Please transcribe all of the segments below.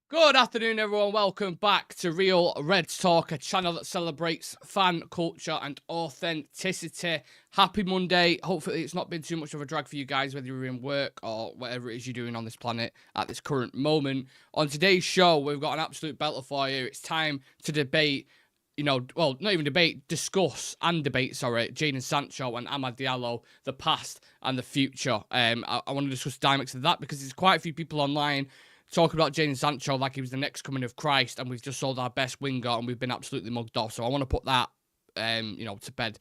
Good afternoon, everyone. Welcome back to Real Reds Talk, a channel that celebrates fan culture and authenticity. Happy Monday. Hopefully, it's not been too much of a drag for you guys, whether you're in work or whatever it is you're doing on this planet at this current moment. On today's show, we've got an absolute belter for you. It's time to debate. Well, not even debate, discuss and debate, Jadon Sancho and Amad Diallo, the past and the future. I want to discuss dynamics of that because there's quite a few people online talking about Jadon Sancho like he was the next coming of Christ, and we've just sold our best winger and we've been absolutely mugged off. So I want to put that, to bed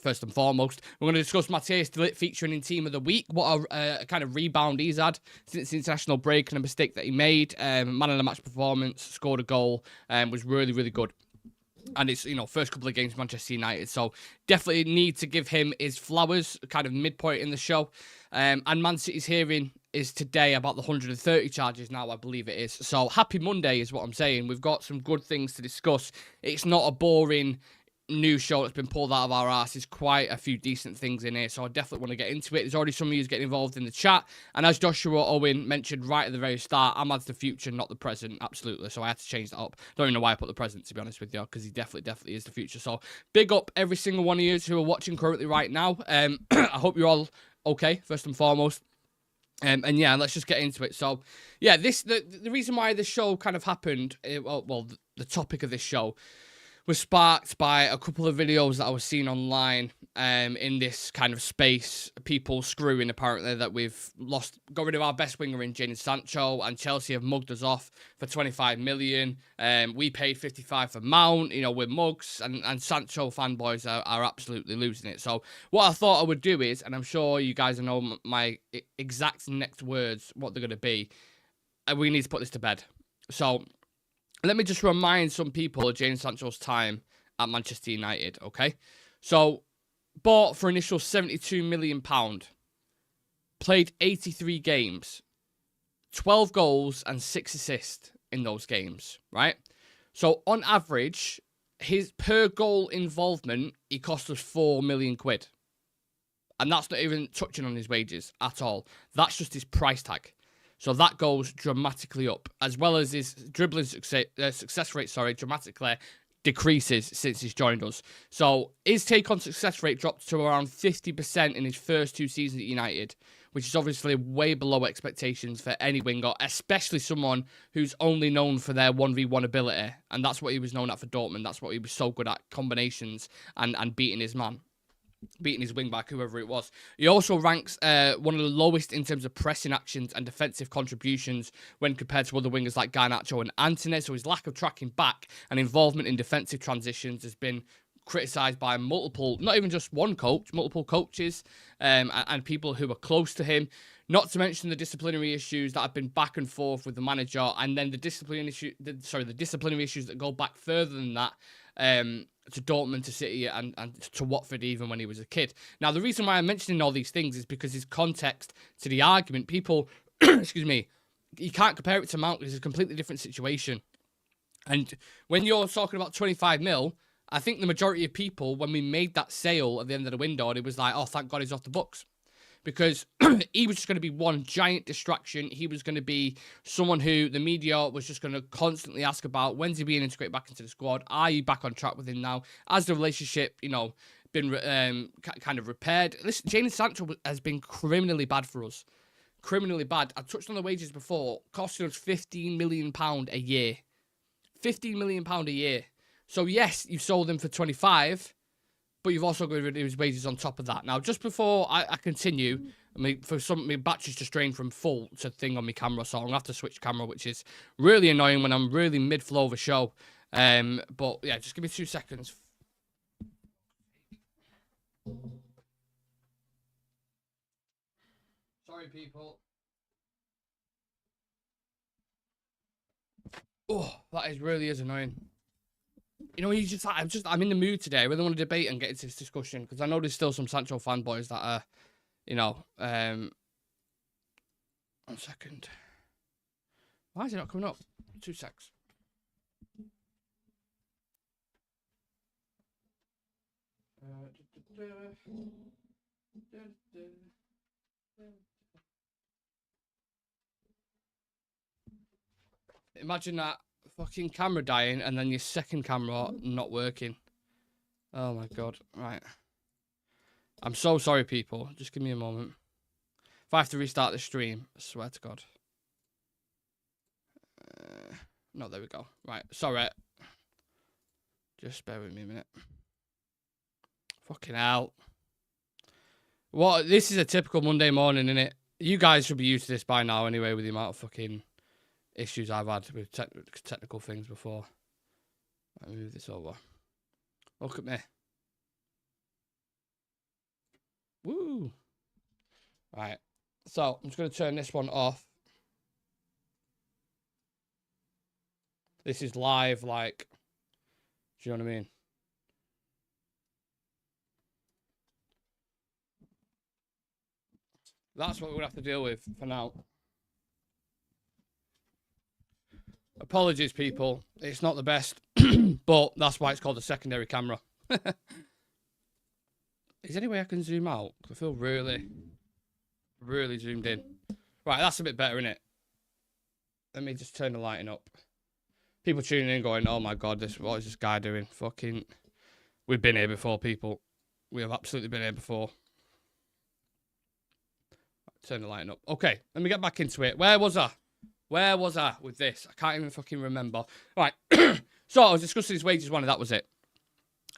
first and foremost. We're going to discuss Matthijs de Ligt featuring in Team of the Week. What a kind of rebound he's had since the international break and a mistake that he made. Man of the match performance, scored a goal, was really, really good. And it's, first couple of games Manchester United. So definitely need to give him his flowers, kind of midpoint in the show. And Man City's hearing is today about the 130 charges now, I believe it is. So happy Monday is what I'm saying. We've got some good things to discuss. It's not a boring news show that's been pulled out of our ass. There's quite a few decent things in here, so I definitely want to get into it. There's already some of you getting involved in the chat, and as Joshua Owen mentioned right at the very start, Amad's the future, not the present. Absolutely. So I had to change that up. Don't even know why I put the present, to be honest with you, because he definitely is the future. So big up every single one of you who are watching currently right now. I hope you're all okay, first and foremost. And yeah, let's just get into it. So yeah, the reason why this show kind of happened, the topic of this show was sparked by a couple of videos that I was seeing online in this kind of space. People screwing, apparently, that we've got rid of our best winger in Jadon Sancho, and Chelsea have mugged us off for 25 million. We paid 55 for Mount, we're mugs, and Sancho fanboys are absolutely losing it. So what I thought I would do is, and I'm sure you guys know my exact next words, what they're going to be, we need to put this to bed. So let me just remind some people of Jadon Sancho's time at Manchester United, okay? So, bought for initial £72 million, played 83 games, 12 goals and 6 assists in those games, right? So, on average, his per goal involvement, he cost us £4 million. And that's not even touching on his wages at all. That's just his price tag. So that goes dramatically up, as well as his dribbling success rate, dramatically decreases since he's joined us. So his take-on success rate dropped to around 50% in his first 2 seasons at United, which is obviously way below expectations for any winger, especially someone who's only known for their 1v1 ability. And that's what he was known at for Dortmund. That's what he was so good at, combinations and beating his man. Beating his wing-back, whoever it was. He also ranks one of the lowest in terms of pressing actions and defensive contributions when compared to other wingers like Garnacho and Antony. So his lack of tracking back and involvement in defensive transitions has been criticised by multiple, not even just one coach, multiple coaches and people who are close to him. Not to mention the disciplinary issues that have been back and forth with the manager, and then the disciplinary issues that go back further than that. To Dortmund, to City, and to Watford even when he was a kid. Now, the reason why I'm mentioning all these things is because his context to the argument, people, excuse me, you can't compare it to Mount. It's a completely different situation. And when you're talking about 25 mil, I think the majority of people, when we made that sale at the end of the window, it was like, oh, thank God he's off the books. Because he was just going to be one giant distraction. He was going to be someone who the media was just going to constantly ask about. When's he being integrated back into the squad? Are you back on track with him now? Has the relationship, been kind of repaired? Listen, Jadon Sancho has been criminally bad for us. Criminally bad. I touched on the wages before. Costing us £15 million a year. £15 million a year. So, yes, you sold him for 25, but you've also got to reduce his wages on top of that. Now, just before I continue, my battery's just drained from full to thing on my camera, so I'm going to have to switch camera, which is really annoying when I'm really mid-flow of a show. But, yeah, just give me 2 seconds. Sorry, people. Oh, that really is annoying. He's just like, I'm in the mood today. I really want to debate and get into this discussion because I know there's still some Sancho fanboys that are, 1 second. Why is it not coming up? 2 secs. Imagine that fucking camera dying and then your second camera not working. Oh my god. Right. I'm so sorry, people. Just give me a moment. If I have to restart the stream, I swear to God. No, there we go. Right. Sorry. Just bear with me a minute. Fucking hell. What? This is a typical Monday morning, innit? You guys should be used to this by now anyway, with the amount of fucking issues I've had with technical things before. Let me move this over. Look at me. Woo! Right. So, I'm just going to turn this one off. This is live, like... Do you know what I mean? That's what we're going to have to deal with for now. Apologies, people. It's not the best, but that's why it's called a secondary camera. Is there any way I can zoom out? I feel really, really zoomed in. Right, that's a bit better, isn't it? Let me just turn the lighting up. People tuning in going, oh my God, what is this guy doing? Fucking, we've been here before, people. We have absolutely been here before. Turn the lighting up. Okay, let me get back into it. Where was I? Where was I with this? I can't even fucking remember. Right, so I was discussing his wages one and that was it.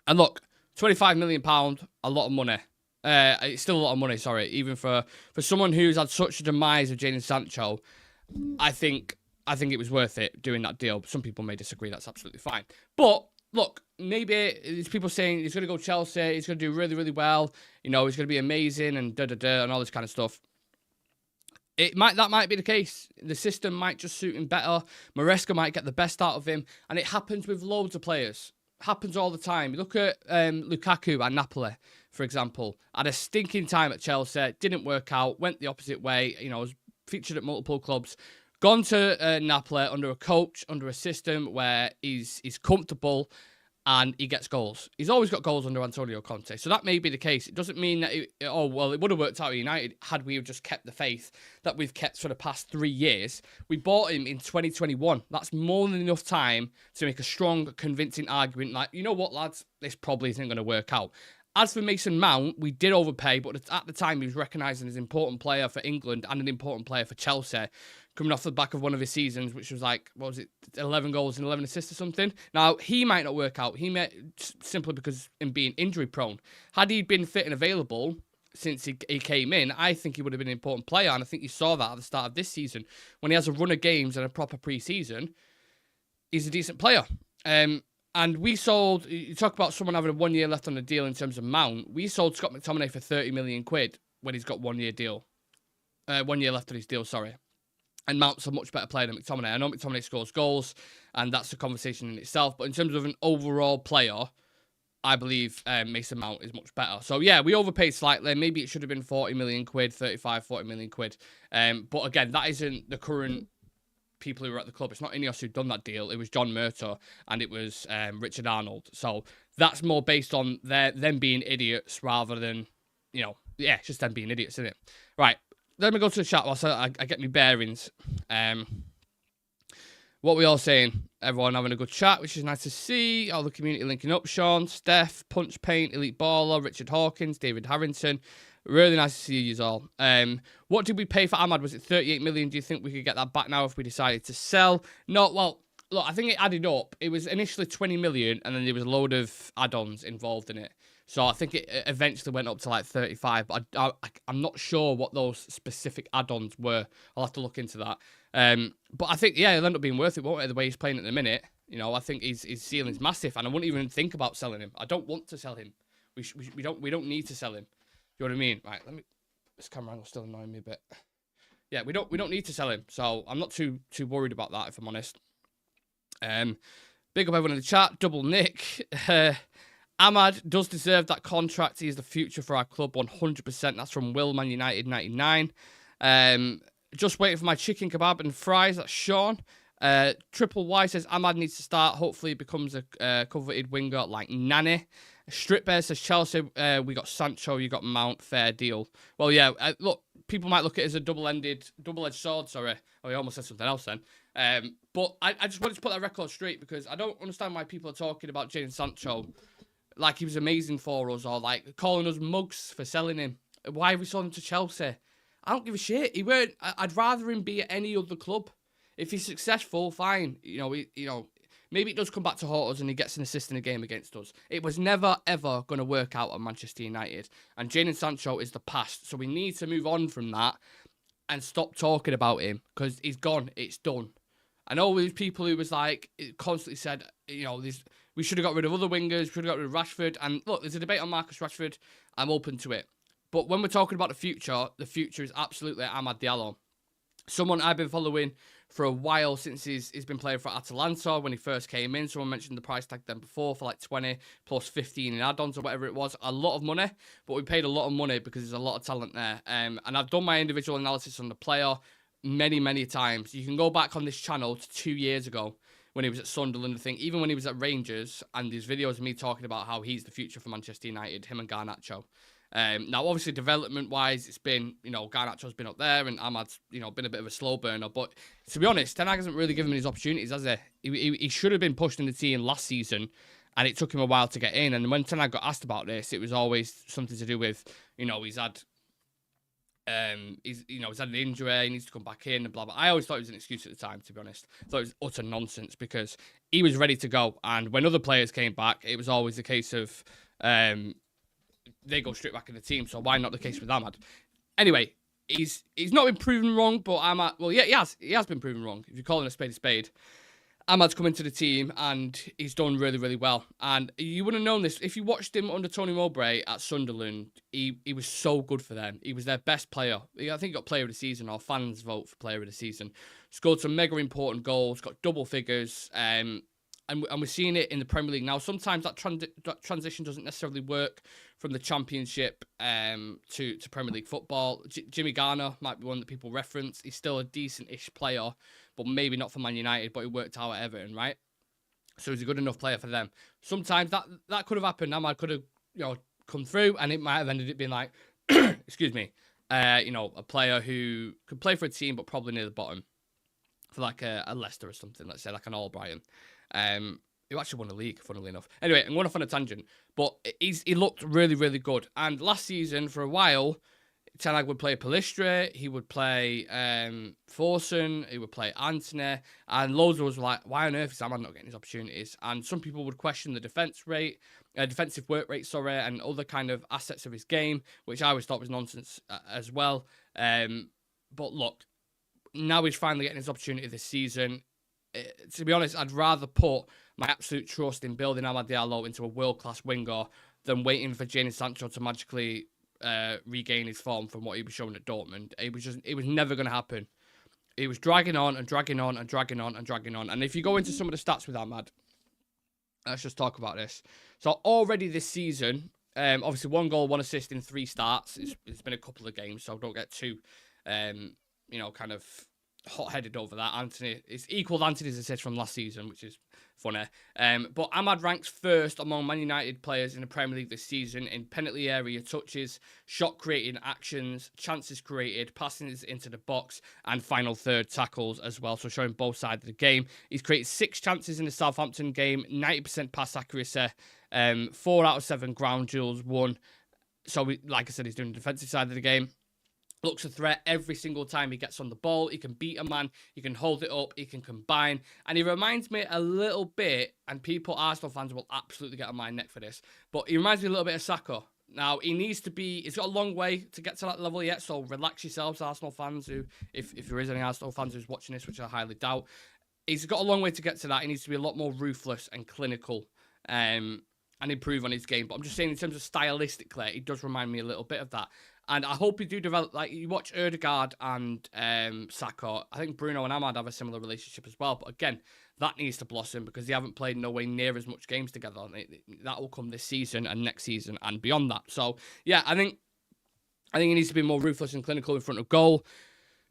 And look, £25 million, a lot of money. It's still a lot of money, sorry. Even for someone who's had such a demise of Jadon Sancho, I think it was worth it doing that deal. Some people may disagree. That's absolutely fine. But look, maybe there's people saying he's going to go Chelsea. He's going to do really, really well. You know, he's going to be amazing and da-da-da and all this kind of stuff. That might be the case. The system might just suit him better. Maresca might get the best out of him. And it happens with loads of players. Happens all the time. Look at Lukaku at Napoli, for example. Had a stinking time at Chelsea. Didn't work out. Went the opposite way. You know, was featured at multiple clubs. Gone to Napoli under a coach, under a system where he's comfortable and he gets goals. He's always got goals under Antonio Conte. So that may be the case. It doesn't mean that, it would have worked out at United had we just kept the faith that we've kept for the past 3 years. We bought him in 2021. That's more than enough time to make a strong, convincing argument like, you know what, lads, this probably isn't going to work out. As for Mason Mount, we did overpay, but at the time he was recognised as an important player for England and an important player for Chelsea, coming off the back of one of his seasons, which was like, what was it, 11 goals and 11 assists or something. Now, he might not work out. He may, simply because him being injury prone. Had he been fit and available since he came in, I think he would have been an important player, and I think you saw that at the start of this season. When he has a run of games and a proper pre-season, he's a decent player. And we sold, you talk about someone having a 1 year left on the deal in terms of Mount. We sold Scott McTominay for 30 million quid when he's got 1 year deal. 1 year left on his deal, sorry. And Mount's a much better player than McTominay. I know McTominay scores goals, and that's a conversation in itself. But in terms of an overall player, I believe Mason Mount is much better. So, yeah, we overpaid slightly. Maybe it should have been 40 million quid, 35, 40 million quid. But again, that isn't the current people who were at the club. It's not Ineos who'd done that deal. It was John Murtough and it was Richard Arnold. So that's more based on them being idiots rather than, you know, yeah, it's just them being idiots, isn't it? Right, let me go to the chat whilst I get my bearings. What we all saying? Everyone having a good chat, which is nice to see. All the community linking up. Sean, Steph, Punch Paint, Elite Baller, Richard Hawkins, David Harrington. Really nice to see you all. What did we pay for Amad? Was it 38 million? Do you think we could get that back now if we decided to sell? No, well, look, I think it added up. It was initially 20 million, and then there was a load of add-ons involved in it. So I think it eventually went up to like 35, but I'm not sure what those specific add-ons were. I'll have to look into that. But I think, yeah, it'll end up being worth it, won't it, the way he's playing at the minute. You know, I think his ceiling's massive, and I wouldn't even think about selling him. I don't want to sell him. We don't need to sell him. You know what I mean? Right, this camera angle's still annoying me a bit. Yeah, we don't need to sell him, so I'm not too worried about that, if I'm honest. Big up everyone in the chat. Double Nick. Amad does deserve that contract. He is the future for our club, 100%. That's from Will, Man United 99. Just waiting for my chicken kebab and fries. That's Sean. Triple Y says Amad needs to start. Hopefully he becomes a coveted winger like Nani. Strip Bear says Chelsea, we got Sancho, you got Mount, fair deal. Well, yeah, look, people might look at it as a double-edged sword, sorry. Oh, I almost said something else then. But I just wanted to put that record straight because I don't understand why people are talking about Jadon Sancho like he was amazing for us, or like calling us mugs for selling him. Why we sold him to Chelsea? I don't give a shit. He weren't. I'd rather him be at any other club. If he's successful, fine. Maybe it does come back to haunt us and he gets an assist in a game against us. It was never, ever going to work out at Manchester United. And Jadon Sancho is the past. So we need to move on from that and stop talking about him because he's gone. It's done. I know these people who was like, constantly said, we should have got rid of other wingers, we should have got rid of Rashford. And look, there's a debate on Marcus Rashford. I'm open to it. But when we're talking about the future is absolutely Amad Diallo. Someone I've been following for a while since he's been playing for Atalanta when he first came in. Someone mentioned the price tag then before for like 20 plus 15 in add-ons or whatever it was. A lot of money, but we paid a lot of money because there's a lot of talent there. And I've done my individual analysis on the player many, many times. You can go back on this channel to 2 years ago when he was at Sunderland, I think, even when he was at Rangers, and there's videos of me talking about how he's the future for Manchester United, him and Garnacho. Now, obviously, development-wise, it's been, Garnacho's been up there and Amad's, been a bit of a slow burner. But to be honest, Ten Hag hasn't really given him his opportunities, has he? He should have been pushed in the team last season, and it took him a while to get in. And when Ten Hag got asked about this, it was always something to do with, he's had an injury, he needs to come back in and blah, blah. I always thought it was an excuse at the time, to be honest. I thought it was utter nonsense because he was ready to go. And when other players came back, it was always a case of they go straight back in the team. So why not the case with Amad? Anyway, he's not been proven wrong, but Amad, well, yeah, he has been proven wrong. If you're calling a spade, Amad's come into the team and he's done really, really well. And you wouldn't have known this. If you watched him under Tony Mowbray at Sunderland, he was so good for them. He was their best player. I think he got player of the season, or fans vote for player of the season. Scored some mega important goals, got double figures, and we're seeing it in the Premier League now. Sometimes that transition doesn't necessarily work from the Championship to Premier League football. Jimmy Garner might be one that people reference. He's still a decent-ish player, but maybe not for Man United, but he worked out at Everton, right? So he's a good enough player for them. Sometimes that could have happened. Amad could have come through, and it might have ended up being like, excuse me, a player who could play for a team, but probably near the bottom for like a Leicester or something, let's say, like an Albrighton. Who actually won the league, funnily enough. Anyway, I'm going off on a tangent, but he looked really, really good. And last season, for a while, Ten Hag would play Pellistri, he would play Forson, he would play Antony, and loads of us were like, why on earth is Amad not getting his opportunities? And some people would question the defensive work rate, and other kind of assets of his game, which I always thought was nonsense as well. But look, now he's finally getting his opportunity this season. To be honest, I'd rather put my absolute trust in building Amad Diallo into a world-class winger than waiting for Jadon Sancho to magically regain his form from what he was showing at Dortmund. It was never going to happen. It was dragging on and dragging on and dragging on and dragging on. And if you go into some of the stats with Amad, let's just talk about this. So already this season, obviously 1 goal, 1 assist in 3 starts. It's been a couple of games, so don't get too, kind of hot-headed over that. Antony, it's equalled Antony's assist from last season, which is funny. But Amad ranks first among Man United players in the Premier League this season in penalty area touches, shot creating actions, chances created, passes into the box, and final third tackles as well. So showing both sides of the game. He's created 6 chances in the Southampton game, 90% pass accuracy, 4 out of 7 ground duels won. So, like I said, he's doing the defensive side of the game. Looks a threat every single time he gets on the ball. He can beat a man. He can hold it up. He can combine. And he reminds me a little bit, and Arsenal fans will absolutely get on my neck for this, but he reminds me a little bit of Saka. Now, he's got a long way to get to that level yet, so relax yourselves, Arsenal fans, who, if there is any Arsenal fans who's watching this, which I highly doubt. He's got a long way to get to that. He needs to be a lot more ruthless and clinical and improve on his game. But I'm just saying, in terms of stylistically, he does remind me a little bit of that. And I hope he do develop, like, you watch Ødegaard and Saka. I think Bruno and Amad have a similar relationship as well. But again, that needs to blossom because they haven't played no way near as much games together. That will come this season and next season and beyond that. So, yeah, I think he needs to be more ruthless and clinical in front of goal.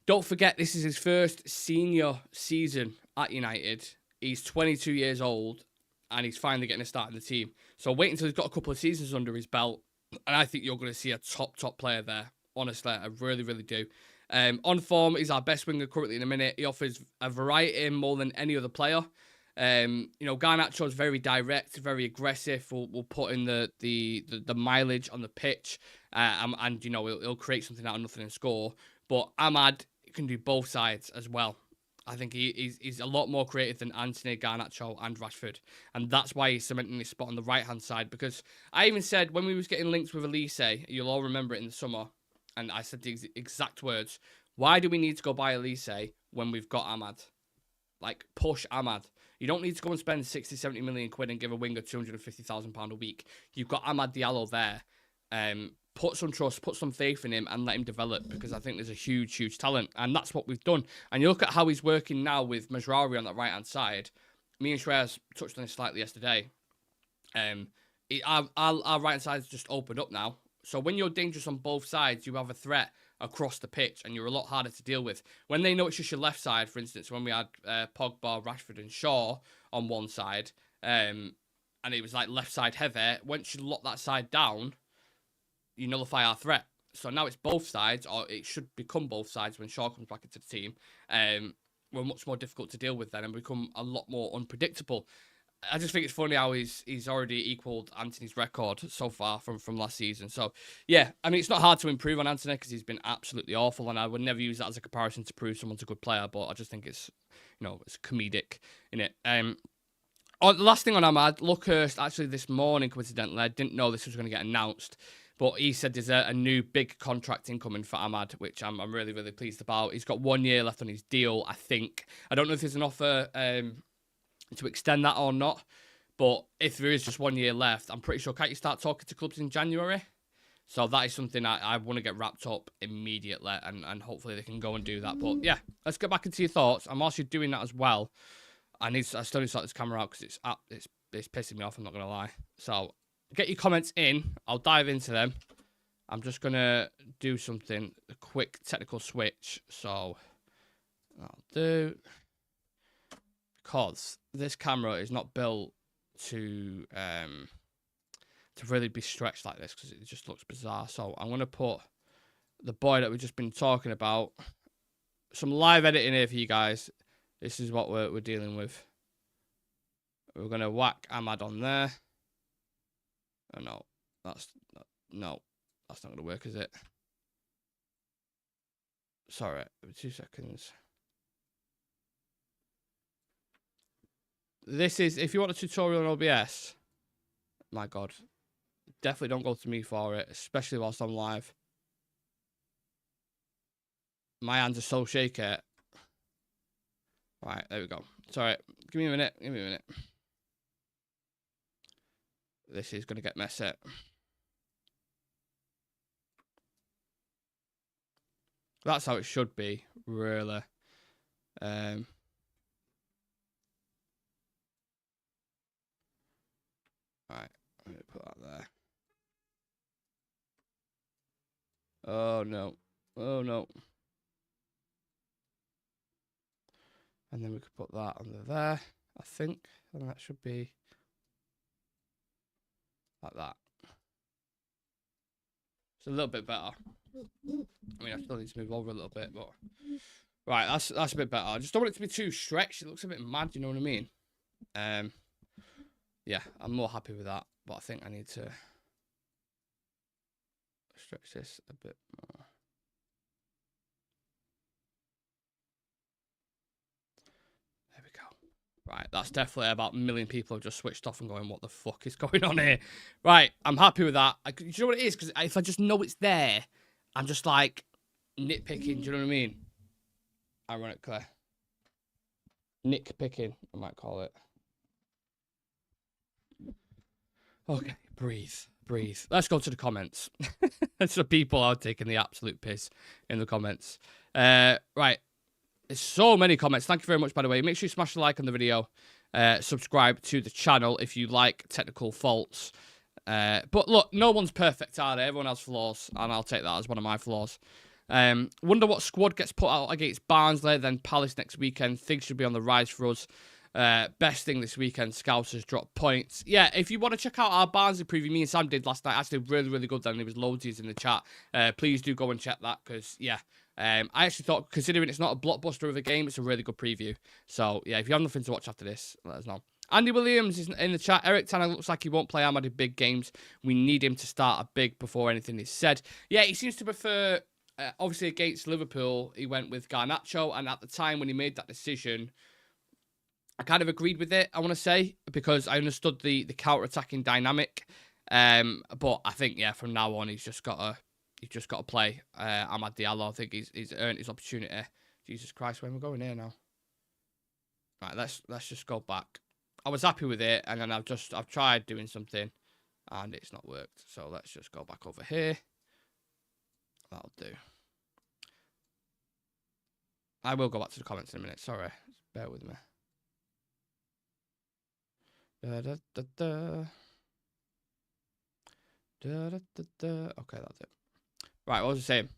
Don't forget, this is his first senior season at United. He's 22 years old and he's finally getting a start in the team. So wait until he's got a couple of seasons under his belt. And I think you're going to see a top player there. Honestly, I really, really do. On form, he's our best winger currently in a minute. He offers a variety more than any other player. You know, Garnacho's very direct, very aggressive. Will put in the mileage on the pitch, and you know he'll create something out of nothing and score. But Amad can do both sides as well. I think he's a lot more creative than Anthony, Garnacho, and Rashford, and that's why he's cementing his spot on the right hand side. Because I even said when we was getting linked with Elise, you'll all remember it in the summer, and I said the exact words: "Why do we need to go buy Elise when we've got Amad? Like, push Amad. You don't need to go and spend 60, 70 million quid and give a winger £250,000 a week. You've got Amad Diallo there. Put some trust, put some faith in him and let him develop, because I think there's a huge, huge talent. And that's what we've done. And you look at how he's working now with Mazraoui on that right-hand side. Me and Shreyas touched on this slightly yesterday. Our right-hand side's just opened up now. So when you're dangerous on both sides, you have a threat across the pitch, and you're a lot harder to deal with. When they know it's just your left side, for instance, when we had Pogba, Rashford and Shaw on one side, and it was like left side heavy, once you lock that side down, you nullify our threat. So now it's both sides, or it should become both sides when Shaw comes back into the team. We're much more difficult to deal with then and become a lot more unpredictable. I just think it's funny how he's already equalled Anthony's record so far from last season. So, yeah, I mean, it's not hard to improve on Anthony because he's been absolutely awful, and I would never use that as a comparison to prove someone's a good player, but I just think it's, you know, it's comedic, innit? The last thing on Amad, Luckhurst, actually this morning, coincidentally, I didn't know this was going to get announced, but he said there's a new big contract incoming for Amad, which I'm really, really pleased about. He's got 1 year left on his deal, I think. I don't know if there's an offer to extend that or not, but if there is just 1 year left, I'm pretty sure, can't you start talking to clubs in January? So that is something I want to get wrapped up immediately, and hopefully they can go and do that. But yeah, let's get back into your thoughts. I'm also doing that as well. I still need to sort this camera out because it's pissing me off, I'm not going to lie. So get your comments in, I'll dive into them. I'm just going to do something, a quick technical switch. So I'll do, because this camera is not built to really be stretched like this, because it just looks bizarre. So I'm going to put the boy that we've just been talking about, some live editing here for you guys. This is what we're dealing with. We're going to whack Amad on there. Oh, no, that's not going to work, is it? Sorry, 2 seconds. This is, if you want a tutorial on OBS, my God, definitely don't go to me for it, especially whilst I'm live. My hands are so shaky. Right, there we go. Sorry, give me a minute. This is going to get messy. That's how it should be, really. Right, let me put that there. Oh, no. Oh, no. And then we could put that under there, I think. And that should be like that. It's a little bit better. I mean, I still need to move over a little bit, but right, that's a bit better. I just don't want it to be too stretched. It looks a bit mad, you know what I mean? Yeah, I'm more happy with that, but I think I need to stretch this a bit more. There we go. Right, that's definitely about 1 million people have just switched off and going, what the fuck is going on here? Right, I'm happy with that. Do you know what it is? Because if I just know it's there, I'm just like nitpicking, do you know what I mean? Ironically. Nitpicking, I might call it. Okay, breathe. Let's go to the comments. So people are taking the absolute piss in the comments. Right. There's so many comments. Thank you very much, by the way. Make sure you smash the like on the video. Subscribe to the channel if you like technical faults. But look, no one's perfect, are they? Everyone has flaws, and I'll take that as one of my flaws. Wonder what squad gets put out against Barnsley, then Palace next weekend. Things should be on the rise for us. Best thing this weekend, Scousers drop points. Yeah, if you want to check out our Barnsley preview, me and Sam did last night. Actually, really, really good then. There was loads in the chat. Please do go and check that, because, yeah, I actually thought, considering it's not a blockbuster of a game, it's a really good preview. So, yeah, if you have nothing to watch after this, let us know. Andy Williams is in the chat. Eric Tanner looks like he won't play Amad in big games. We need him to start a big before anything is said. Yeah, he seems to prefer, obviously against Liverpool, he went with Garnacho. And at the time when he made that decision, I kind of agreed with it, I want to say, because I understood the counter-attacking dynamic. But I think, yeah, from now on, he's just got to play Amad Diallo. I think he's earned his opportunity. Jesus Christ, where am I going here now? Right, let's just go back. I was happy with it, and then I've tried doing something, and it's not worked. So let's just go back over here. That'll do. I will go back to the comments in a minute. Sorry, bear with me. Okay, that's it. Right, what was I saying?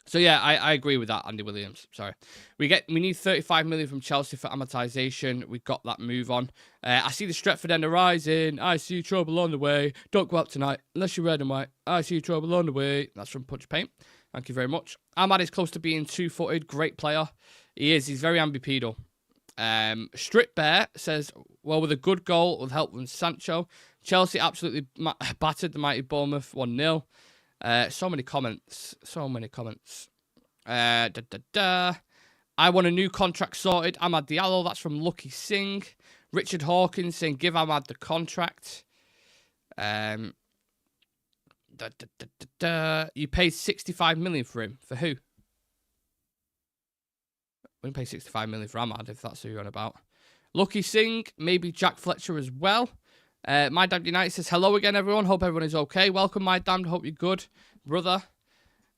So yeah, I agree with that, Andy Williams. Sorry. We need 35 million from Chelsea for amortization. We got that move on. I see the Stretford end arising. I see trouble on the way. Don't go out tonight unless you're red and white. I see trouble on the way. That's from Punch Paint. Thank you very much. Amad is close to being two-footed. Great player. He is. He's very ambipedal. Strip Bear says, well, with a good goal with help from Sancho, Chelsea absolutely battered the mighty Bournemouth 1-0. So many comments. I want a new contract sorted. Amad Diallo, that's from Lucky Singh. Richard Hawkins saying, give Amad the contract. You paid 65 million for him. For who? We can pay 65 million for Amad, if that's who you're on about. Lucky Singh, maybe Jack Fletcher as well. My Damned United says, hello again, everyone. Hope everyone is okay. Welcome, My Damned. Hope you're good, brother.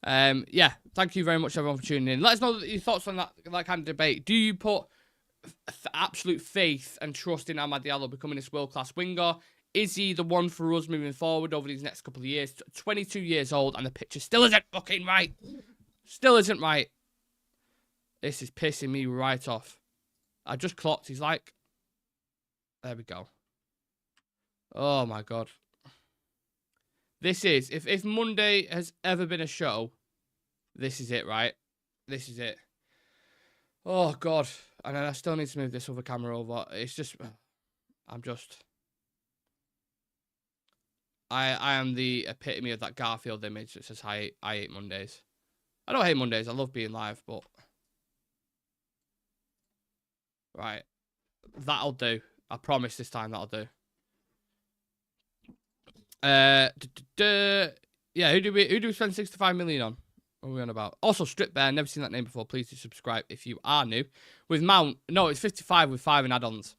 Yeah, thank you very much, everyone, for tuning in. Let us know your thoughts on that kind of debate. Do you put absolute faith and trust in Amad Diallo becoming this world-class winger? Is he the one for us moving forward over these next couple of years? 22 years old, and the picture still isn't fucking right. Still isn't right. This is pissing me right off. I just clocked. He's like... There we go. Oh, my God. This is... If Monday has ever been a show, this is it, right? This is it. Oh, God. And I still need to move this other camera over. It's just... I'm just... I am the epitome of that Garfield image that says, I hate Mondays. I don't hate Mondays. I love being live, but... Right. That'll do. I promise this time that'll do. Yeah, who do we spend 65 million on? What are we on about? Also, Strip Bear, never seen that name before. Please do subscribe if you are new. With Mount, no, it's 55 with 5 in add-ons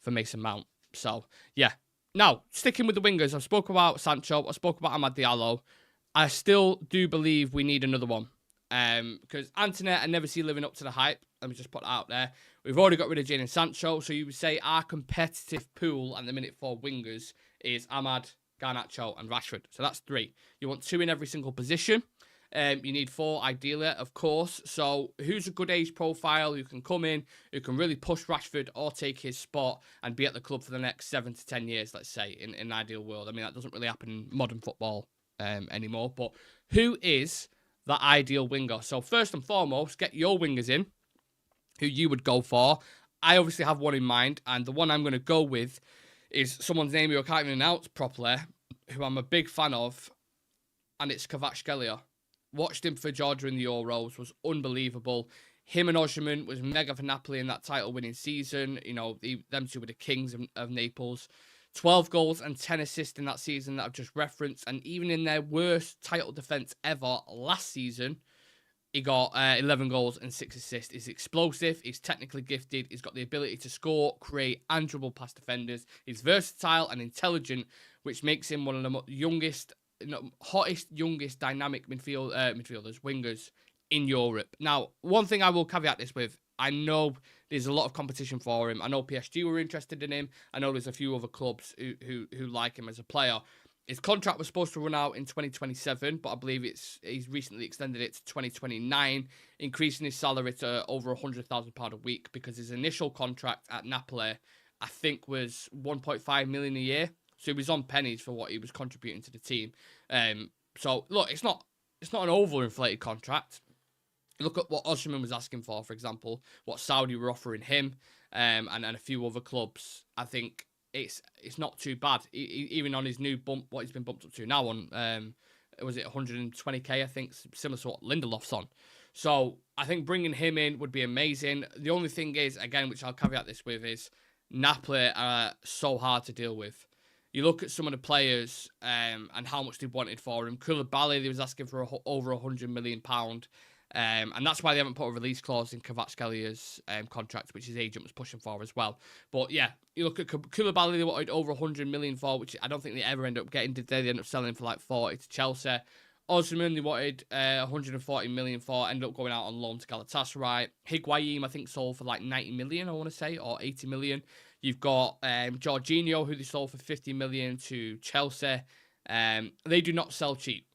for Mason Mount. So, yeah. Now, sticking with the wingers, I spoke about Sancho, I spoke about Amad Diallo. I still do believe we need another one. Because Anthony, I never see living up to the hype. Let me just put that out there. We've already got rid of Jadon Sancho, so you would say our competitive pool at the minute for wingers is Amad, Garnacho, and Rashford. So that's 3. You want 2 in every single position. You need 4 ideally, of course. So who's a good age profile who can come in, who can really push Rashford or take his spot and be at the club for the next 7 to 10 years, let's say, in an ideal world. I mean, that doesn't really happen in modern football anymore. But who is that ideal winger? So first and foremost, get your wingers in, who you would go for. I obviously have one in mind, and the one I'm going to go with is someone's name who I can't even announce properly, who I'm a big fan of, and it's Kvaratskhelia. Watched him for Georgia in the Euros, was unbelievable. Him and Osimhen was mega for Napoli in that title-winning season. You know, them two were the kings of Naples. 12 goals and 10 assists in that season that I've just referenced, and even in their worst title defence ever last season, he got 11 goals and 6 assists. He's explosive. He's technically gifted. He's got the ability to score, create, and dribble past defenders. He's versatile and intelligent, which makes him one of the youngest, hottest, youngest dynamic midfielders, wingers in Europe. Now, one thing I will caveat this with, I know there's a lot of competition for him. I know PSG were interested in him. I know there's a few other clubs who like him as a player. His contract was supposed to run out in 2027, but I believe he's recently extended it to 2029, increasing his salary to over £100,000 a week, because his initial contract at Napoli, I think, was 1.5 million a year. So he was on pennies for what he was contributing to the team. So look, it's not an overinflated contract. Look at what Osimhen was asking for example, what Saudi were offering him, and a few other clubs. I think it's not too bad. Even on his new bump, what he's been bumped up to now on, was it 120k? I think similar to what Lindelof's on. So I think bringing him in would be amazing. The only thing is, again, which I'll caveat this with, is Napoli are so hard to deal with. You look at some of the players and how much they wanted for him. Koulibaly, they was asking for over £100 million. And that's why they haven't put a release clause in Kvaratskhelia's contract, which his agent was pushing for as well. But yeah, you look at Koulibaly, they wanted over 100 million for, which I don't think they ever end up getting, did they? They end up selling for like 40 to Chelsea. Osimhen, they wanted 140 million for, ended up going out on loan to Galatasaray. Higuain, I think, sold for like 90 million, I want to say, or 80 million. You've got Jorginho, who they sold for 50 million to Chelsea. They do not sell cheap.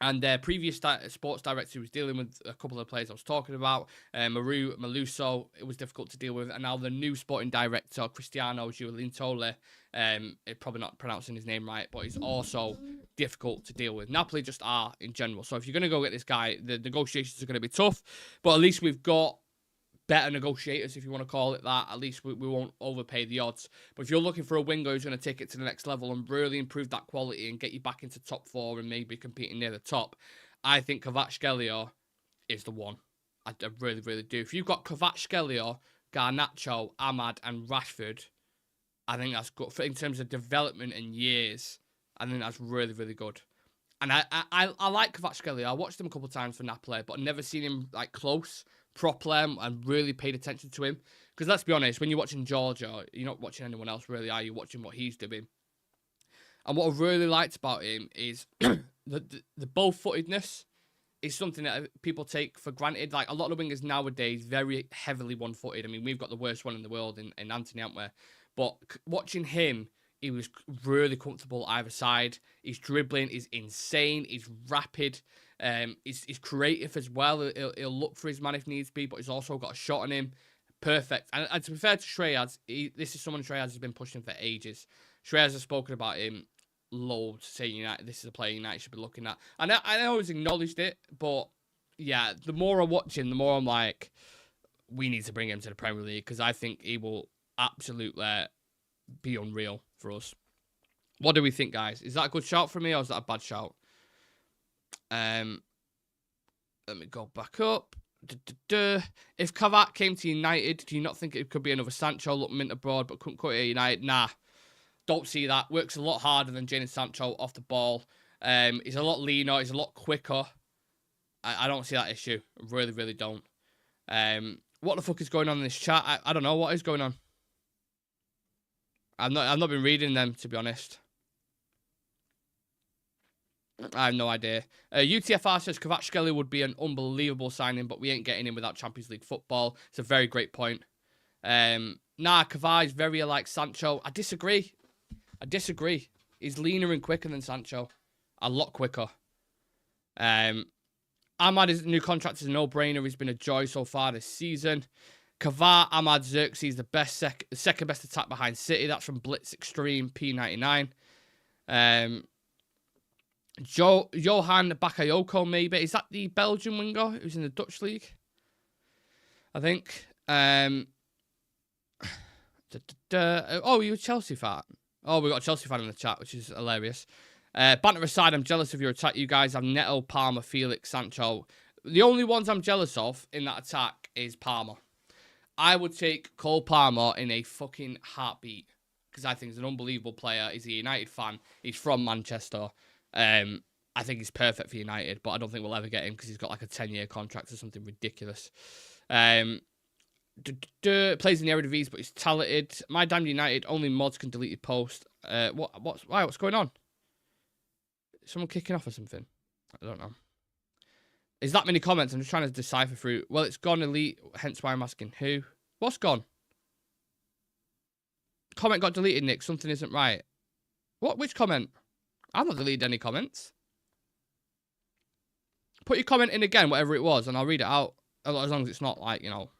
And their previous sports director was dealing with a couple of players I was talking about. Maru Maluso, it was difficult to deal with. And now the new sporting director, Cristiano Giulintole, probably not pronouncing his name right, but he's also difficult to deal with. Napoli just are in general. So if you're going to go get this guy, the negotiations are going to be tough. But at least we've got better negotiators, if you want to call it that. At least we won't overpay the odds. But if you're looking for a winger who's going to take it to the next level and really improve that quality and get you back into top four and maybe competing near the top, I think Kvaratskhelia is the one. I really, really do. If you've got Kvaratskhelia, Garnacho, Amad and Rashford, I think that's good. In terms of development and years, I think that's really, really good. And I like Kvaratskhelia. I watched him a couple of times for Napoli, but I've never seen him like close, properly, and really paid attention to him. Because let's be honest, when you're watching Georgia, you're not watching anyone else really, are you? You're watching what he's doing. And what I really liked about him is the bow-footedness is something that people take for granted. Like a lot of the wingers nowadays, very heavily one-footed. I mean, we've got the worst one in the world in Anthony, haven't we? But watching him, he was really comfortable either side. His dribbling is insane. He's rapid. He's creative as well. He'll look for his man if needs be, but he's also got a shot on him. Perfect. And to be fair to Shreyas, this is someone Shreyas has been pushing for ages. Shreyas has spoken about him loads, saying United, this is a player United should be looking at. And I always acknowledged it, but yeah, the more I watch him, the more I'm like, we need to bring him to the Premier League because I think he will absolutely be unreal for us. What do we think, guys? Is that a good shout for me or is that a bad shout? Let me go back up. If Kavat came to United, do you not think it could be another Sancho? Look mint abroad, but couldn't cut it at United? Nah, don't see that. Works a lot harder than Jadon Sancho off the ball. He's a lot leaner. He's a lot quicker. I don't see that issue. Really, really don't. What the fuck is going on in this chat? I don't know what is going on. I've not been reading them, to be honest. I have no idea. UTFR says Kvaratskhelia would be an unbelievable signing, but we ain't getting him without Champions League football. It's a very great point. Kvarat is very like Sancho. I disagree. He's leaner and quicker than Sancho. A lot quicker. Amad's new contract is a no-brainer. He's been a joy so far this season. Kvarat, Amad, Xerxes, the second best attack behind City. That's from Blitz Extreme P99. Johan Bakayoko, maybe. Is that the Belgian winger who's in the Dutch league? I think. Oh, you're a Chelsea fan. Oh, we got a Chelsea fan in the chat, which is hilarious. Banter aside, I'm jealous of your attack. You guys have Neto, Palmer, Felix, Sancho. The only ones I'm jealous of in that attack is Palmer. I would take Cole Palmer in a fucking heartbeat because I think he's an unbelievable player. He's a United fan. He's from Manchester. I think he's perfect for United, but I don't think we'll ever get him because he's got like a 10-year contract or something ridiculous. Plays in the Eredivisie, but he's talented. My damn United, only mods can delete your post. What's going on? Is someone kicking off or something? I don't know. Is that many comments? I'm just trying to decipher through. Well, it's gone elite, hence why I'm asking who. What's gone? Comment got deleted, Nick. Something isn't right. What? Which comment? I've not deleted any comments. Put your comment in again, whatever it was, and I'll read it out. As long as it's not like, you know.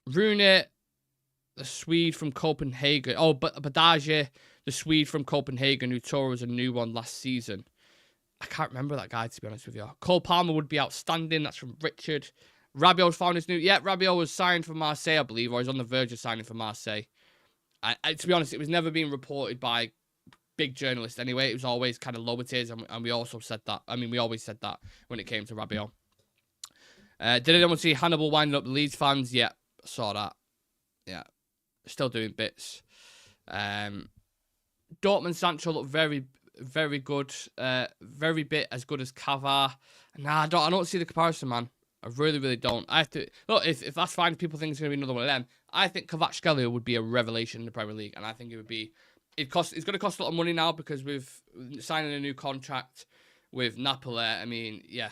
Rune, the Swede from Copenhagen. Oh, but Badage, the Swede from Copenhagen who tore us a new one last season. I can't remember that guy, to be honest with you. Cole Palmer would be outstanding. That's from Richard. Rabiot's found his new... Yeah, Rabiot was signed for Marseille, I believe, or he's on the verge of signing for Marseille. To be honest, it was never being reported by big journalists anyway. It was always kind of lower tiers, and we also said that. I mean, we always said that when it came to Rabiot. Did anyone see Hannibal winding up the Leeds fans? Yeah, saw that. Yeah, still doing bits. Dortmund Sancho looked very, very good. Very bit as good as Cavar. Nah, I don't see the comparison, man. I really, really don't. I have to look if that's fine. If people think it's going to be another one of them, I think Kvaratskhelia would be a revelation in the Premier League, and I think it would be. It's going to cost a lot of money now because we've signing a new contract with Napoli. I mean, yeah,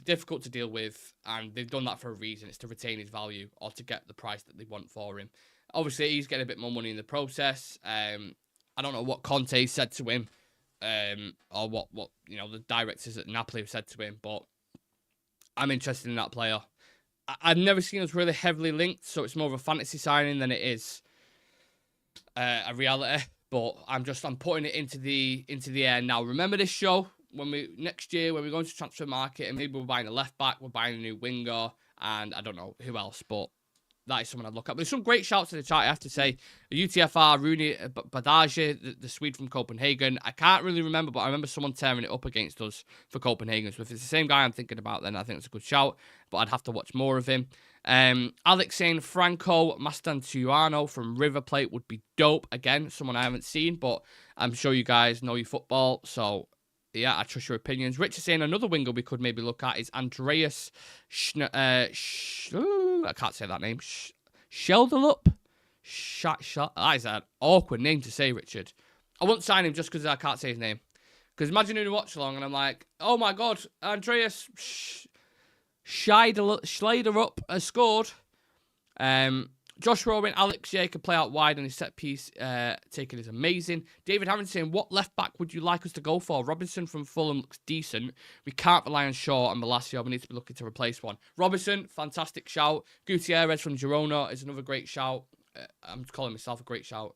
difficult to deal with, and they've done that for a reason. It's to retain his value or to get the price that they want for him. Obviously, he's getting a bit more money in the process. I don't know what Conte said to him, or what the directors at Napoli have said to him, but I'm interested in that player. I've never seen us really heavily linked, so it's more of a fantasy signing than it is a reality. But I'm putting it into the air now. Remember this show next year when we go into transfer market and maybe we're buying a left back, we're buying a new winger, and I don't know who else, but that is someone I'd look at. But there's some great shouts in the chat, I have to say. UTFR, Rooney Badaje, the Swede from Copenhagen. I can't really remember, but I remember someone tearing it up against us for Copenhagen. So if it's the same guy I'm thinking about, then I think it's a good shout. But I'd have to watch more of him. Alex saying Franco Mastantuano from River Plate would be dope. Again, someone I haven't seen, but I'm sure you guys know your football. So yeah, I trust your opinions. Richard saying another winger we could maybe look at is Andreas I can't say that name. Sheldelup? That is an awkward name to say, Richard. I won't sign him just because I can't say his name. Because imagine doing a watch along and I'm like, oh my god, Andreas Schneiderup has scored. Josh Rowan, Alex Jay can play out wide and his set piece taking is amazing. David Harrington saying, what left back would you like us to go for? Robinson from Fulham looks decent. We can't rely on Shaw and Malacia. We need to be looking to replace one. Robinson, fantastic shout. Gutierrez from Girona is another great shout. I'm calling myself a great shout.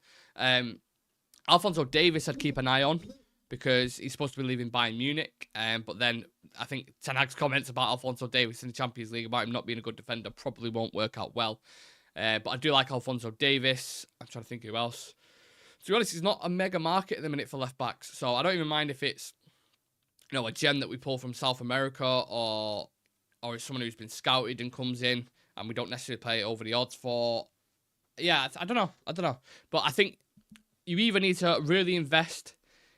Alphonso Davies I'd keep an eye on because he's supposed to be leaving Bayern Munich. But then I think Ten Hag's comments about Alphonso Davies in the Champions League about him not being a good defender probably won't work out well. But I do like Alphonso Davies. I'm trying to think who else. To be honest, it's not a mega market at the minute for left backs. So I don't even mind if it's a gem that we pull from South America or it's someone who's been scouted and comes in and we don't necessarily pay over the odds for. Yeah, I don't know. But I think you either need to really invest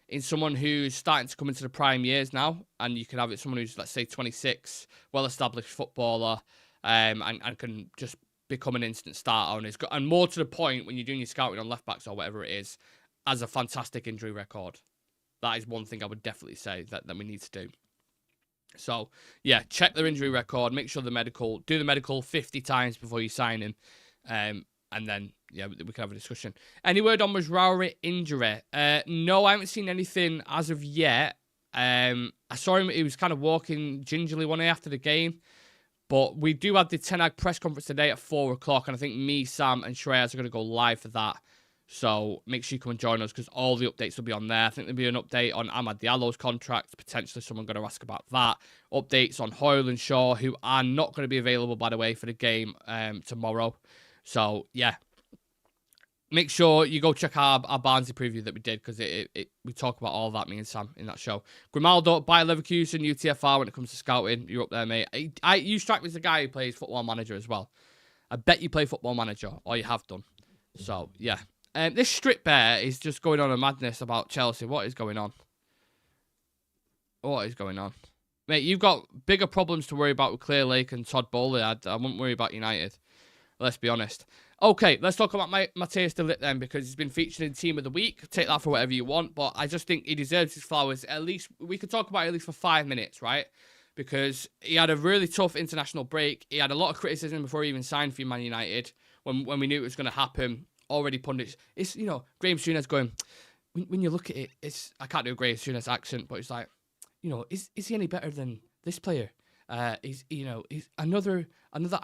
in someone who's starting to come into the prime years now, and you can have it someone who's, let's say, 26, well-established footballer, and can just become an instant starter, and more to the point when you're doing your scouting on left backs or whatever it is, has a fantastic injury record. That is one thing I would definitely say that we need to do. So yeah, check their injury record, make sure do the medical 50 times before you sign him, and then yeah, we can have a discussion. Any word on Mazraoui injury? No, I haven't seen anything as of yet. I saw him; he was kind of walking gingerly one day after the game. But we do have the Ten Hag press conference today at 4 o'clock, and I think me, Sam, and Shreyas are going to go live for that. So make sure you come and join us because all the updates will be on there. I think there'll be an update on Amad Diallo's contract. Potentially someone going to ask about that. Updates on Hoyle and Shaw, who are not going to be available, by the way, for the game tomorrow. So, yeah. Make sure you go check our Barnsley preview that we did because we talk about all that, me and Sam, in that show. Grimaldo, Bayer Leverkusen, UTFR when it comes to scouting. You're up there, mate. You strike me as the guy who plays Football Manager as well. I bet you play Football Manager, or you have done. So, yeah. This strip bear is just going on a madness about Chelsea. What is going on? What is going on? Mate, you've got bigger problems to worry about with Clear Lake and Todd Bowley. I wouldn't worry about United. Let's be honest. Okay, let's talk about Matthias de Ligt then, because he's been featured in Team of the Week. Take that for whatever you want, but I just think he deserves his flowers. At least, we could talk about it at least for 5 minutes, right? Because he had a really tough international break. He had a lot of criticism before he even signed for Man United, when we knew it was going to happen. Already pundits. It's, Graham Souness going, when you look at it, I can't do a Graham Souness accent, but it's like, is he any better than this player? He's another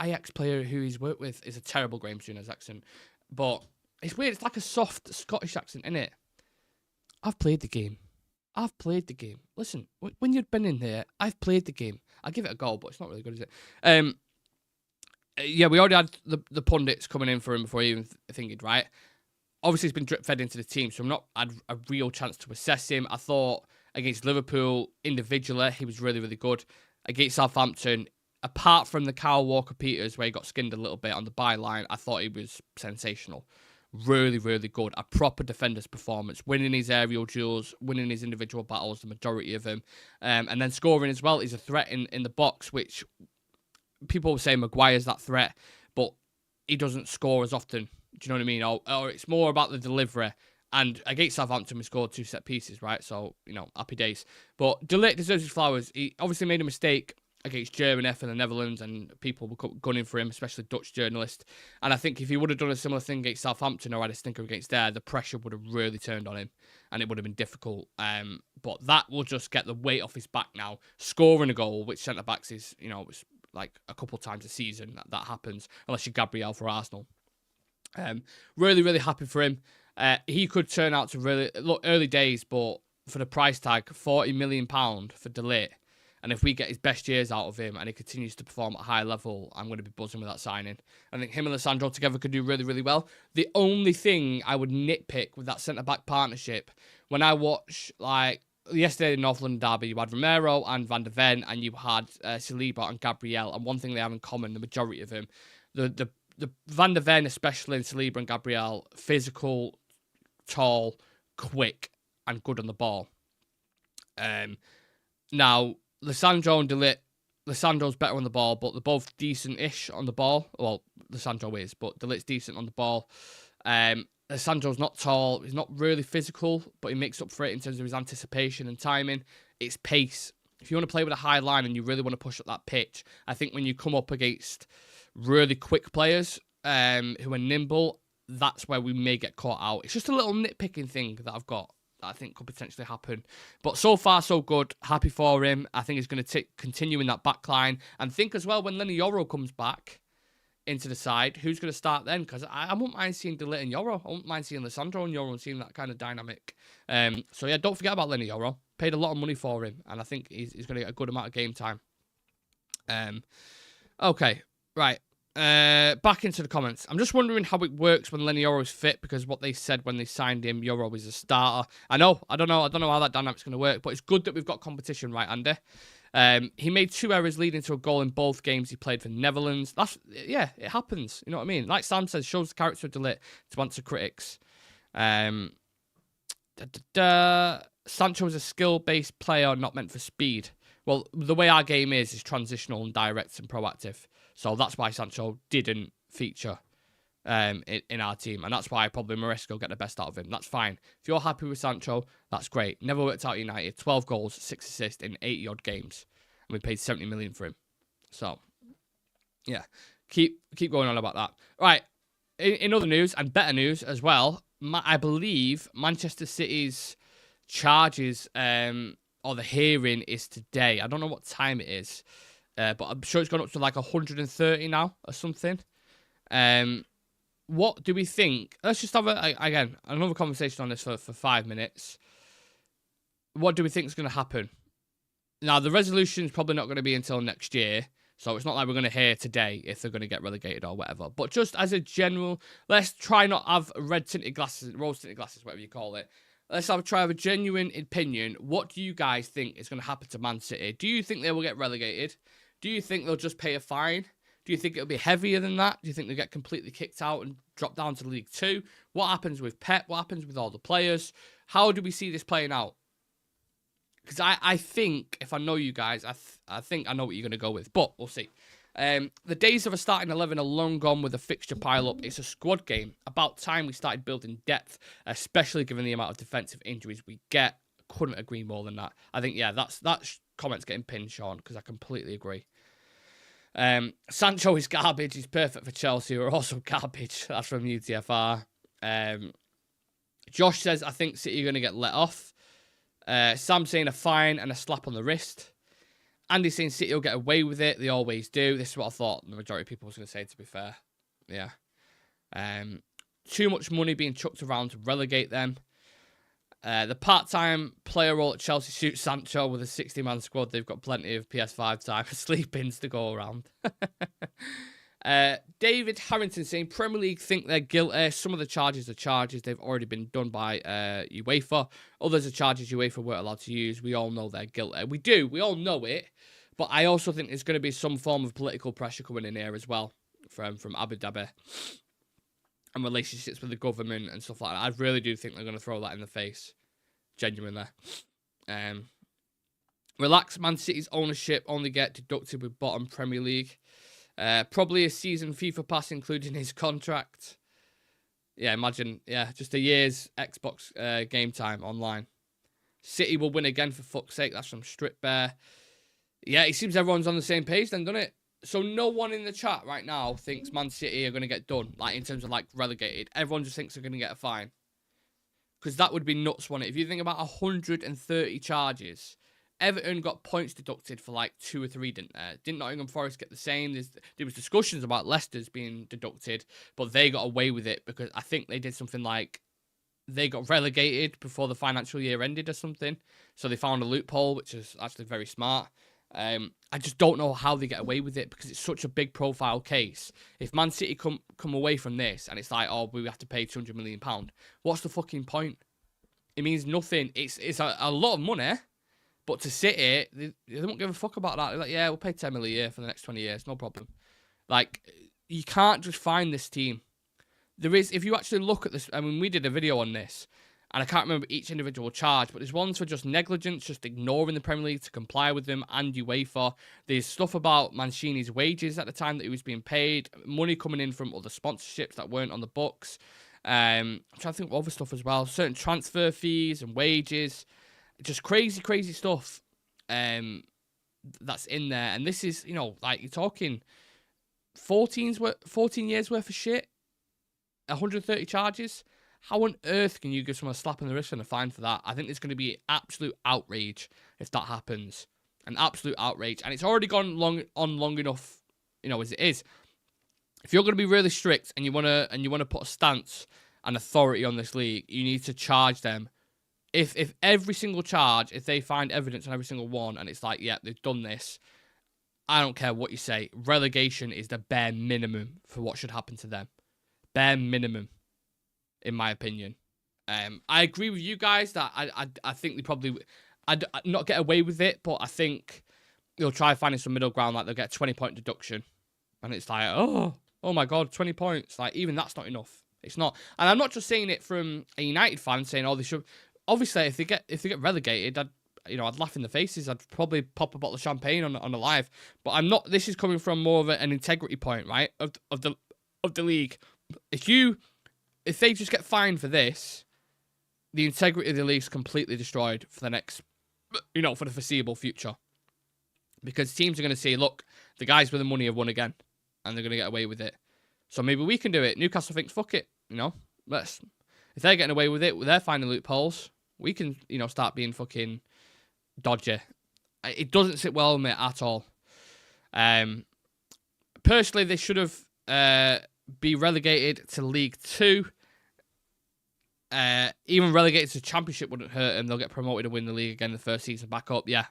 Ajax player who he's worked with is a terrible Graham Souness accent, but it's weird. It's like a soft Scottish accent, isn't it? I've played the game. I've played the game. Listen, when you've been in there, I've played the game. I give it a go, but it's not really good, is it? Yeah, we already had the pundits coming in for him before he even thinking, right? Obviously, he's been drip fed into the team, so I'm not had a real chance to assess him. I thought against Liverpool, individually, he was really, really good. Against Southampton, apart from the Kyle Walker-Peters, where he got skinned a little bit on the byline, I thought he was sensational. Really, really good. A proper defender's performance. Winning his aerial duels, winning his individual battles, the majority of them. And then scoring as well. He's a threat in the box, which people will say Maguire's that threat, but he doesn't score as often. Do you know what I mean? Or it's more about the delivery. And against Southampton, we scored 2 set pieces, right? So, happy days. But De Ligt deserves his flowers. He obviously made a mistake against Germany and the Netherlands, and people were gunning for him, especially Dutch journalists. And I think if he would have done a similar thing against Southampton or had a stinker against there, the pressure would have really turned on him, and it would have been difficult. But that will just get the weight off his back now. Scoring a goal, which centre-backs is, it's like a couple times a season that happens, unless you're Gabriel for Arsenal. Really, really happy for him. He could turn out to really... Look, early days, but for the price tag, £40 million for De Ligt. And if we get his best years out of him and he continues to perform at a high level, I'm going to be buzzing with that signing. I think him and Lissandro together could do really, really well. The only thing I would nitpick with that centre-back partnership, when I watch, like, yesterday in North London derby, you had Romero and Van der Ven, and you had Saliba and Gabriel. And one thing they have in common, the majority of them, the Van der Ven, especially in Saliba and Gabriel, physical, tall, quick, and good on the ball. Now, Lissandro and De Ligt, Lissandro's better on the ball, but they're both decent-ish on the ball. Well, Lissandro is, but De Ligt's decent on the ball. Lissandro's not tall. He's not really physical, but he makes up for it in terms of his anticipation and timing. It's pace. If you want to play with a high line and you really want to push up that pitch, I think when you come up against really quick players who are nimble, that's where we may get caught out. It's just a little nitpicking thing that I've got that I think could potentially happen. But so far, so good. Happy for him. I think he's going to continue in that back line. And think as well, when Lenny Yoro comes back into the side, who's going to start then? Because I wouldn't mind seeing De Ligt and Yoro. I wouldn't mind seeing Lissandro and Yoro and seeing that kind of dynamic. So yeah, don't forget about Lenny Yoro. Paid a lot of money for him. And I think he's going to get a good amount of game time. Okay, right. Back into the comments. I'm just wondering how it works when Lenny Yoro is fit, because what they said when they signed him, Yoro is a starter. I don't know how that dynamic's going to work, but it's good that we've got competition, right, Andy? He made 2 errors leading to a goal in both games he played for the Netherlands. It happens. You know what I mean? Like Sam says, shows the character of De Ligt to answer critics. Sancho is a skill-based player, not meant for speed. Well, the way our game is transitional and direct and proactive. So that's why Sancho didn't feature in our team. And that's why probably Maresca will get the best out of him. That's fine. If you're happy with Sancho, that's great. Never worked out at United. 12 goals, 6 assists in 80-odd games. And we paid 70 million for him. So, yeah. Keep going on about that. Right. In other news, and better news as well, I believe Manchester City's charges, or the hearing, is today. I don't know what time it is. But I'm sure it's gone up to like 130 now or something. What do we think? Let's just have, again, another conversation on this for 5 minutes. What do we think is going to happen? Now, the resolution is probably not going to be until next year. So it's not like we're going to hear today if they're going to get relegated or whatever. But just as a general, let's try not have red-tinted glasses, rose-tinted glasses, whatever you call it. Let's try have a genuine opinion. What do you guys think is going to happen to Man City? Do you think they will get relegated? Do you think they'll just pay a fine? Do you think it'll be heavier than that? Do you think they'll get completely kicked out and drop down to League 2? What happens with Pep? What happens with all the players? How do we see this playing out? Because I think, if I know you guys, I think I know what you're going to go with. But we'll see. The days of a starting 11 are long gone with a fixture pile-up. It's a squad game. About time we started building depth, especially given the amount of defensive injuries we get. Couldn't agree more than that. I think, yeah, that's comment's getting pinned, Sean, because I completely agree. Sancho is garbage. He's perfect for Chelsea, who are also garbage. That's from UTFR. Josh says, I think City are going to get let off. Sam saying a fine and a slap on the wrist. Andy saying City will get away with it. They always do. This is what I thought the majority of people was going to say, to be fair. Yeah. Too much money being chucked around to relegate them. The part-time player role at Chelsea suits Sancho with a 60-man squad. They've got plenty of PS5 time for sleep-ins to go around. David Harrington saying Premier League think they're guilty. Some of the charges are charges. They've already been done by UEFA. Others are charges UEFA weren't allowed to use. We all know they're guilty. We do. We all know it. But I also think there's going to be some form of political pressure coming in here as well from Abu Dhabi. And relationships with the government and stuff like that. I really do think they're going to throw that in the face. Genuinely. Relax, Man City's ownership only get deducted with bottom Premier League. Probably a season FIFA pass including his contract. Yeah, imagine. Yeah, just a year's Xbox game time online. City will win again for fuck's sake. That's from Strip Bear. Yeah, it seems everyone's on the same page then, doesn't it? So no one in the chat right now thinks Man City are going to get done, like in terms of like relegated. Everyone just thinks they're going to get a fine. Because that would be nuts, wouldn't it? If you think about 130 charges, Everton got points deducted for like 2 or 3, didn't they? Didn't Nottingham Forest get the same? There was discussions about Leicester's being deducted, but they got away with it because I think they did something like they got relegated before the financial year ended or something. So they found a loophole, which is actually very smart. I just don't know how they get away with it because it's such a big profile case. If Man City come away from this and it's like, oh, we have to pay £200 million, what's the fucking point? It means nothing. It's a lot of money, but to City, they don't give a fuck about that. They're like, yeah, we'll pay 10 million a year for the next 20 years, no problem. Like, you can't just find this team. There is, if you actually look at this, I mean, we did a video on this, and I can't remember each individual charge, but there's ones for just negligence, just ignoring the Premier League to comply with them and UEFA. There's stuff about Mancini's wages at the time that he was being paid, money coming in from other sponsorships that weren't on the books. I'm trying to think of other stuff as well. Certain transfer fees and wages. Just crazy, crazy stuff that's in there. And this is, you know, like you're talking 14 years worth of shit, 130 charges. How on earth can you give someone a slap on the wrist and a fine for that? I think there's going to be absolute outrage if that happens. An absolute outrage. And it's already gone long enough, you know, as it is. If you're going to be really strict and you want to put a stance and authority on this league, you need to charge them. If every single charge, if they find evidence on every single one and it's like, yeah, they've done this, I don't care what you say. Relegation is the bare minimum for what should happen to them. Bare minimum. In my opinion. I agree with you guys that I think they probably... I'd not get away with it, but I think they'll try finding some middle ground, like they'll get a 20-point deduction. And it's like, oh my God, 20 points. Like, even that's not enough. It's not. And I'm not just saying it from a United fan saying, oh, they should... Obviously, if they get relegated, I'd laugh in the faces. I'd probably pop a bottle of champagne on the live. But I'm not... This is coming from more of an integrity point, right? Of the league. If they just get fined for this, the integrity of the league's completely destroyed for the next, for the foreseeable future. Because teams are going to see, look, the guys with the money have won again, and they're going to get away with it. So maybe we can do it. Newcastle thinks, fuck it, if they're getting away with it, they're finding loopholes, we can, start being fucking dodgy. It doesn't sit well with me at all. Personally, they should have... be relegated to League 2. Even relegated to Championship wouldn't hurt them. They'll get promoted to win the league again the first season back up. Yeah,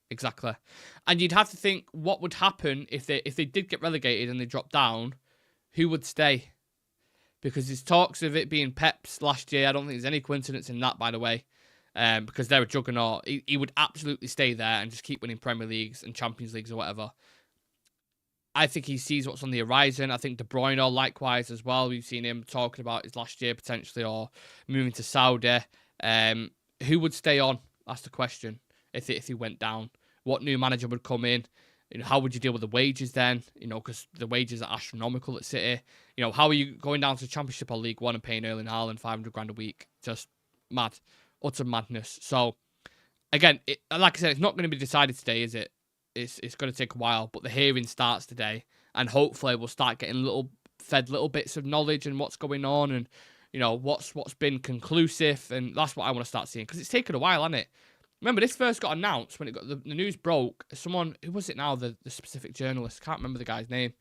exactly. And you'd have to think what would happen if they did get relegated and they dropped down. Who would stay? Because there's talks of it being Pep's last year. I don't think there's any coincidence in that, by the way. Because they're a juggernaut. He would absolutely stay there and just keep winning Premier Leagues and Champions Leagues or whatever. I think he sees what's on the horizon. I think De Bruyne likewise as well. We've seen him talking about his last year potentially or moving to Saudi. Who would stay on? That's the question. If he went down, what new manager would come in? How would you deal with the wages then? Because the wages are astronomical at City. How are you going down to Championship or League One and paying Erling Haaland $500,000 a week? Just mad, utter madness. So again, like I said, it's not going to be decided today, is it? It's going to take a while, but the hearing starts today, and hopefully we'll start getting little bits of knowledge and what's going on, and what's been conclusive, and that's what I want to start seeing because it's taken a while, hasn't it? Remember, this first got announced when the news broke. Someone, who was it now? The specific journalist, can't remember the guy's name.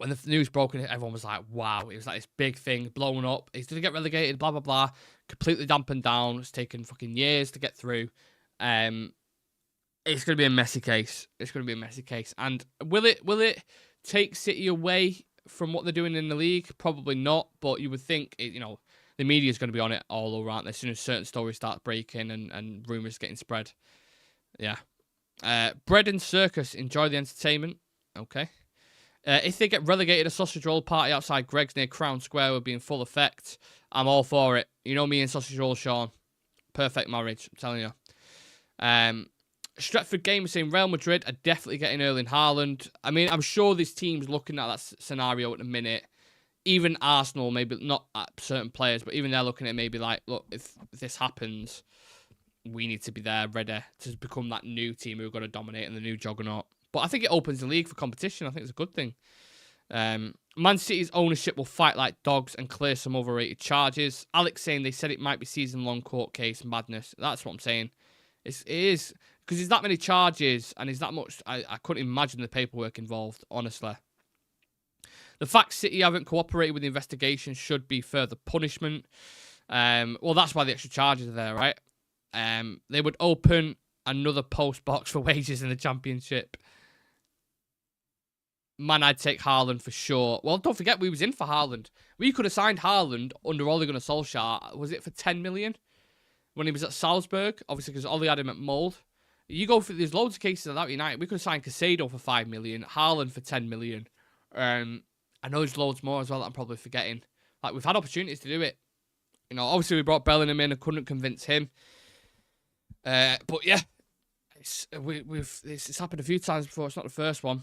when the news broke, everyone was like, wow, it was like this big thing blowing up. He's going to get relegated, blah, blah, blah. Completely dampened down. It's taken fucking years to get through. It's going to be a messy case. It's going to be a messy case. And will it take City away from what they're doing in the league? Probably not, but you would think, the media is going to be on it all over, aren't they? As soon as certain stories start breaking and rumours getting spread. Yeah. Bread and circus, enjoy the entertainment. Okay. If they get relegated, a sausage roll party outside Greg's near Crown Square would be in full effect. I'm all for it. You know me and sausage roll, Sean. Perfect marriage, I'm telling you. Stretford Game is saying Real Madrid are definitely getting Erling Haaland. I mean, I'm sure this team's looking at that scenario at the minute. Even Arsenal, maybe not at certain players, but even they're looking at maybe like, look, if this happens, we need to be there ready to become that new team who are going to dominate in the new juggernaut. But I think it opens the league for competition. I think it's a good thing. Man City's ownership will fight like dogs and clear some overrated charges. Alex saying they said it might be season-long court case madness. That's what I'm saying. It is. Because there's that many charges and there's that much... I couldn't imagine the paperwork involved, honestly. The fact City haven't cooperated with the investigation should be further punishment. Well, that's why the extra charges are there, right? They would open another post box for wages in the Championship. Man, I'd take Haaland for sure. Well, don't forget, we was in for Haaland. We could have signed Haaland under Ole Gunnar Solskjaer. Was it for 10 million? When he was at Salzburg? Obviously, because Ole had him at Mold. You go for... There's loads of cases of that United. We could have signed Casado for 5 million. Haaland for 10 million. I know there's loads more as well that I'm probably forgetting. Like, we've had opportunities to do it. Obviously, we brought Bellingham in and couldn't convince him. But, yeah. It's happened a few times before. It's not the first one.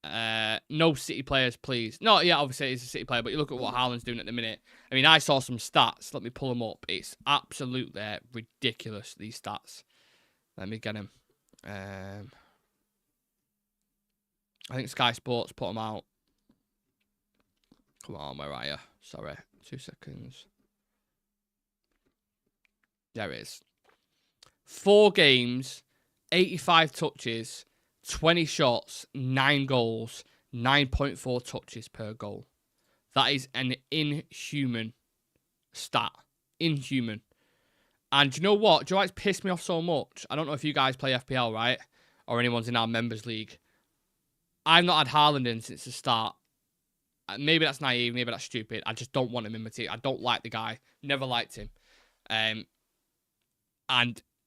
No City players, please. No, yeah, obviously he's a City player, but you look at what Haaland's doing at the minute. I mean, I saw some stats. Let me pull them up. It's absolutely ridiculous, these stats. Let me get them. I think Sky Sports put them out. Come on, where are you? Sorry, 2 seconds. There it is. 4 games, 85 touches, 20 shots, 9 goals, 9.4 touches per goal. That is an inhuman stat. Inhuman. And you know what? Do you know what's pissed me off so much? I don't know if you guys play FPL, right? Or anyone's in our members league. I've not had Haaland in since the start. Maybe that's naive. Maybe that's stupid. I just don't want him in my team. I don't like the guy. Never liked him. And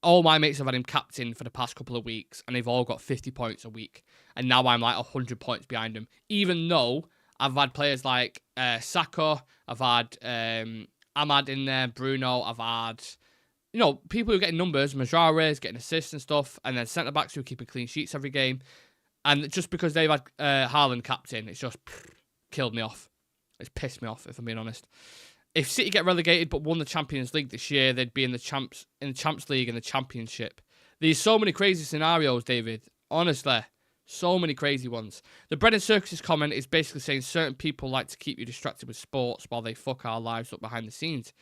all my mates have had him captain for the past couple of weeks, and they've all got 50 points a week. And now I'm like 100 points behind him. Even though I've had players like Saka, I've had Amad in there, Bruno, I've had, people who are getting numbers, Mahrez getting assists and stuff, and then centre-backs who are keeping clean sheets every game. And just because they've had Haaland captain, it's just killed me off. It's pissed me off, if I'm being honest. If City get relegated but won the Champions League this year, they'd be in the Champs League and the Championship. There's so many crazy scenarios, David. Honestly, so many crazy ones. The Bread and Circuses comment is basically saying certain people like to keep you distracted with sports while they fuck our lives up behind the scenes.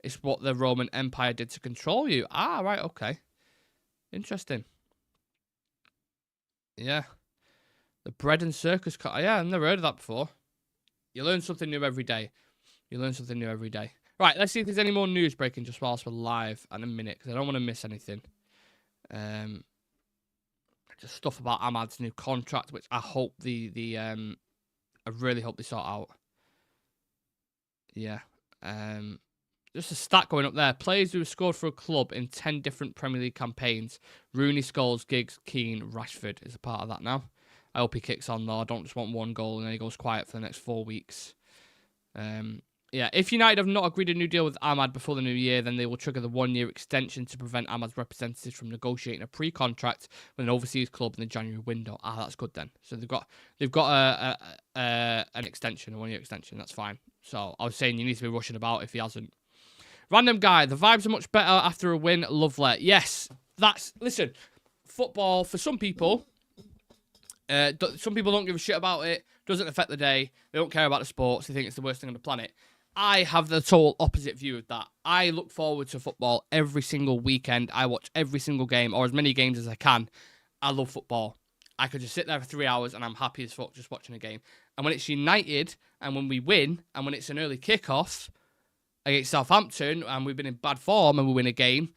It's what the Roman Empire did to control you. Ah, right, okay. Interesting. Yeah. The Bread and Circus... Yeah, I've never heard of that before. You learn something new every day. Right, let's see if there's any more news breaking just whilst we're live in a minute, because I don't want to miss anything. Just stuff about Amad's new contract, which I hope I really hope they sort out. Yeah. Just a stat going up there. Players who have scored for a club in 10 different Premier League campaigns. Rooney, Scholes, Giggs, Keane, Rashford is a part of that now. I hope he kicks on, though. I don't just want one goal and then he goes quiet for the next 4 weeks. Yeah, if United have not agreed a new deal with Amad before the new year, then they will trigger the 1-year extension to prevent Amad's representatives from negotiating a pre-contract with an overseas club in the January window. Ah, that's good then. So they've got an extension, a 1-year extension. That's fine. So I was saying you need to be rushing about if he hasn't. Random guy, the vibes are much better after a win. Lovely. Yes, listen, football for some people. Some people don't give a shit about it. Doesn't affect the day. They don't care about the sports. They think it's the worst thing on the planet. I have the total opposite view of that. I look forward to football every single weekend. I watch every single game, or as many games as I can. I love football. I could just sit there for 3 hours and I'm happy as fuck just watching a game. And when it's United and when we win and when it's an early kickoff against Southampton and we've been in bad form and we win a game,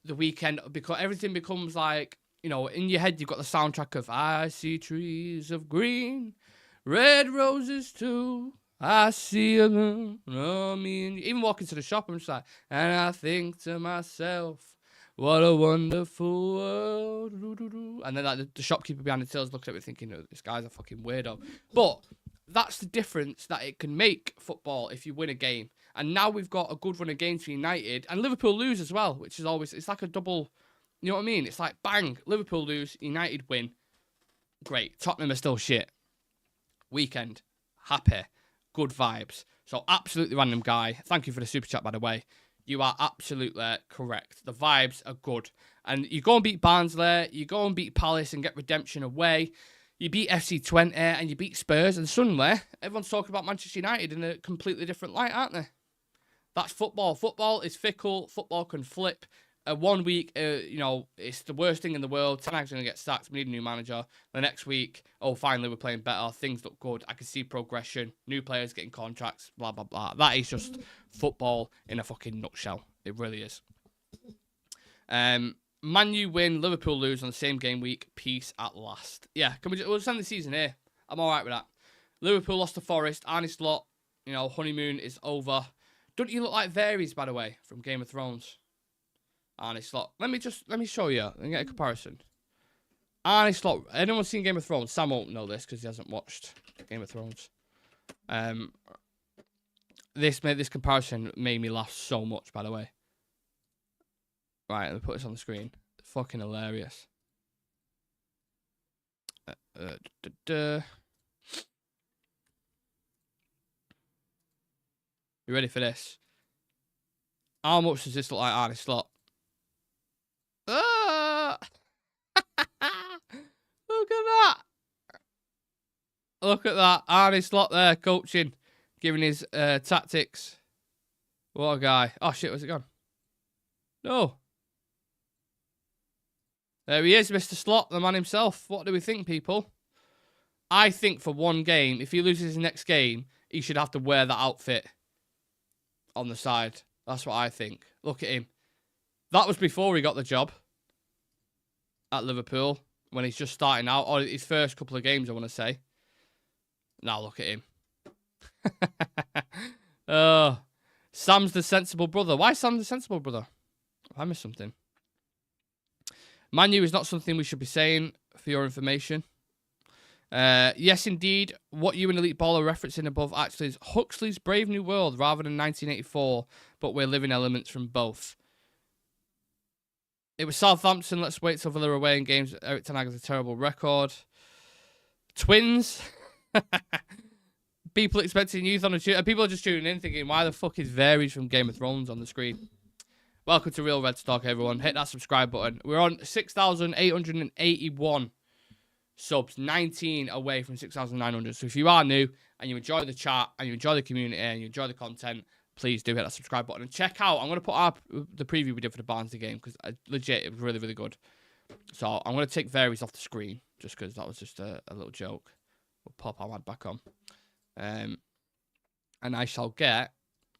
the weekend, because everything becomes like, you know, in your head you've got the soundtrack of I see trees of green, red roses too. I see them, me and you. Even walking to the shop, I'm just like, and I think to myself, what a wonderful world. And then like the shopkeeper behind the tills looking at me thinking, oh, this guy's a fucking weirdo. But that's the difference that it can make football if you win a game. And now we've got a good run of games for United. And Liverpool lose as well, which is always, it's like a double, you know what I mean? It's like, bang, Liverpool lose, United win. Great. Tottenham are still shit. Weekend. Happy. Good vibes. So absolutely random guy. Thank you for the super chat, by the way. You are absolutely correct. The vibes are good. And you go and beat Barnsley, you go and beat Palace and get redemption away. You beat FC Twente and you beat Spurs, and suddenly everyone's talking about Manchester United in a completely different light, aren't they? That's football. Football is fickle. Football can flip. 1 week, you know, it's the worst thing in the world. Ten Hag's going to get sacked. We need a new manager. The next week, oh, finally, we're playing better. Things look good. I can see progression. New players getting contracts, blah, blah, blah. That is just football in a fucking nutshell. It really is. Man U win, Liverpool lose on the same game week. Peace at last. Yeah, we'll just end the season here. I'm all right with that. Liverpool lost to Forest. Arne Slot, you know, honeymoon is over. Don't you look like Varys, by the way, from Game of Thrones? Arne Slot. Let me show you and get a comparison. Arne Slot. Anyone seen Game of Thrones? Sam won't know this because he hasn't watched Game of Thrones. This comparison made me laugh so much, by the way. Right, let me put this on the screen. Fucking hilarious. You ready for this? How much does this look like Arne Slot? Ah! Look at that. Look at that. Arne Slot there coaching, giving his tactics. What a guy. Oh shit, where's it gone? No. There he is, Mr. Slot, the man himself. What do we think, people? I think for one game, if he loses his next game, he should have to wear that outfit on the side. That's what I think. Look at him. That was before he got the job at Liverpool, when he's just starting out, or his first couple of games, I want to say. Now look at him. Oh, Sam's the sensible brother. Why Sam's the sensible brother? Have I missed something? Man U is not something we should be saying, for your information. Yes, indeed. What you and Elite Ball are referencing above actually is Huxley's Brave New World rather than 1984, but we're living elements from both. It was Southampton. Let's wait till Villa away in games. Eric Ten Hag has a terrible record. Twins. People expecting youth on a tune. People are just tuning in thinking, why the fuck is Varys from Game of Thrones on the screen? Welcome to Real Red Talk, everyone. Hit that subscribe button. We're on 6,881 subs. 19 away from 6,900. So if you are new and you enjoy the chat and you enjoy the community and you enjoy the content, please do hit that subscribe button and check out. I'm going to put the preview we did for the Barnsley game because legit, it was really, really good. So I'm going to take Varys off the screen just because that was just a little joke. We'll pop Amad back on. And I shall get,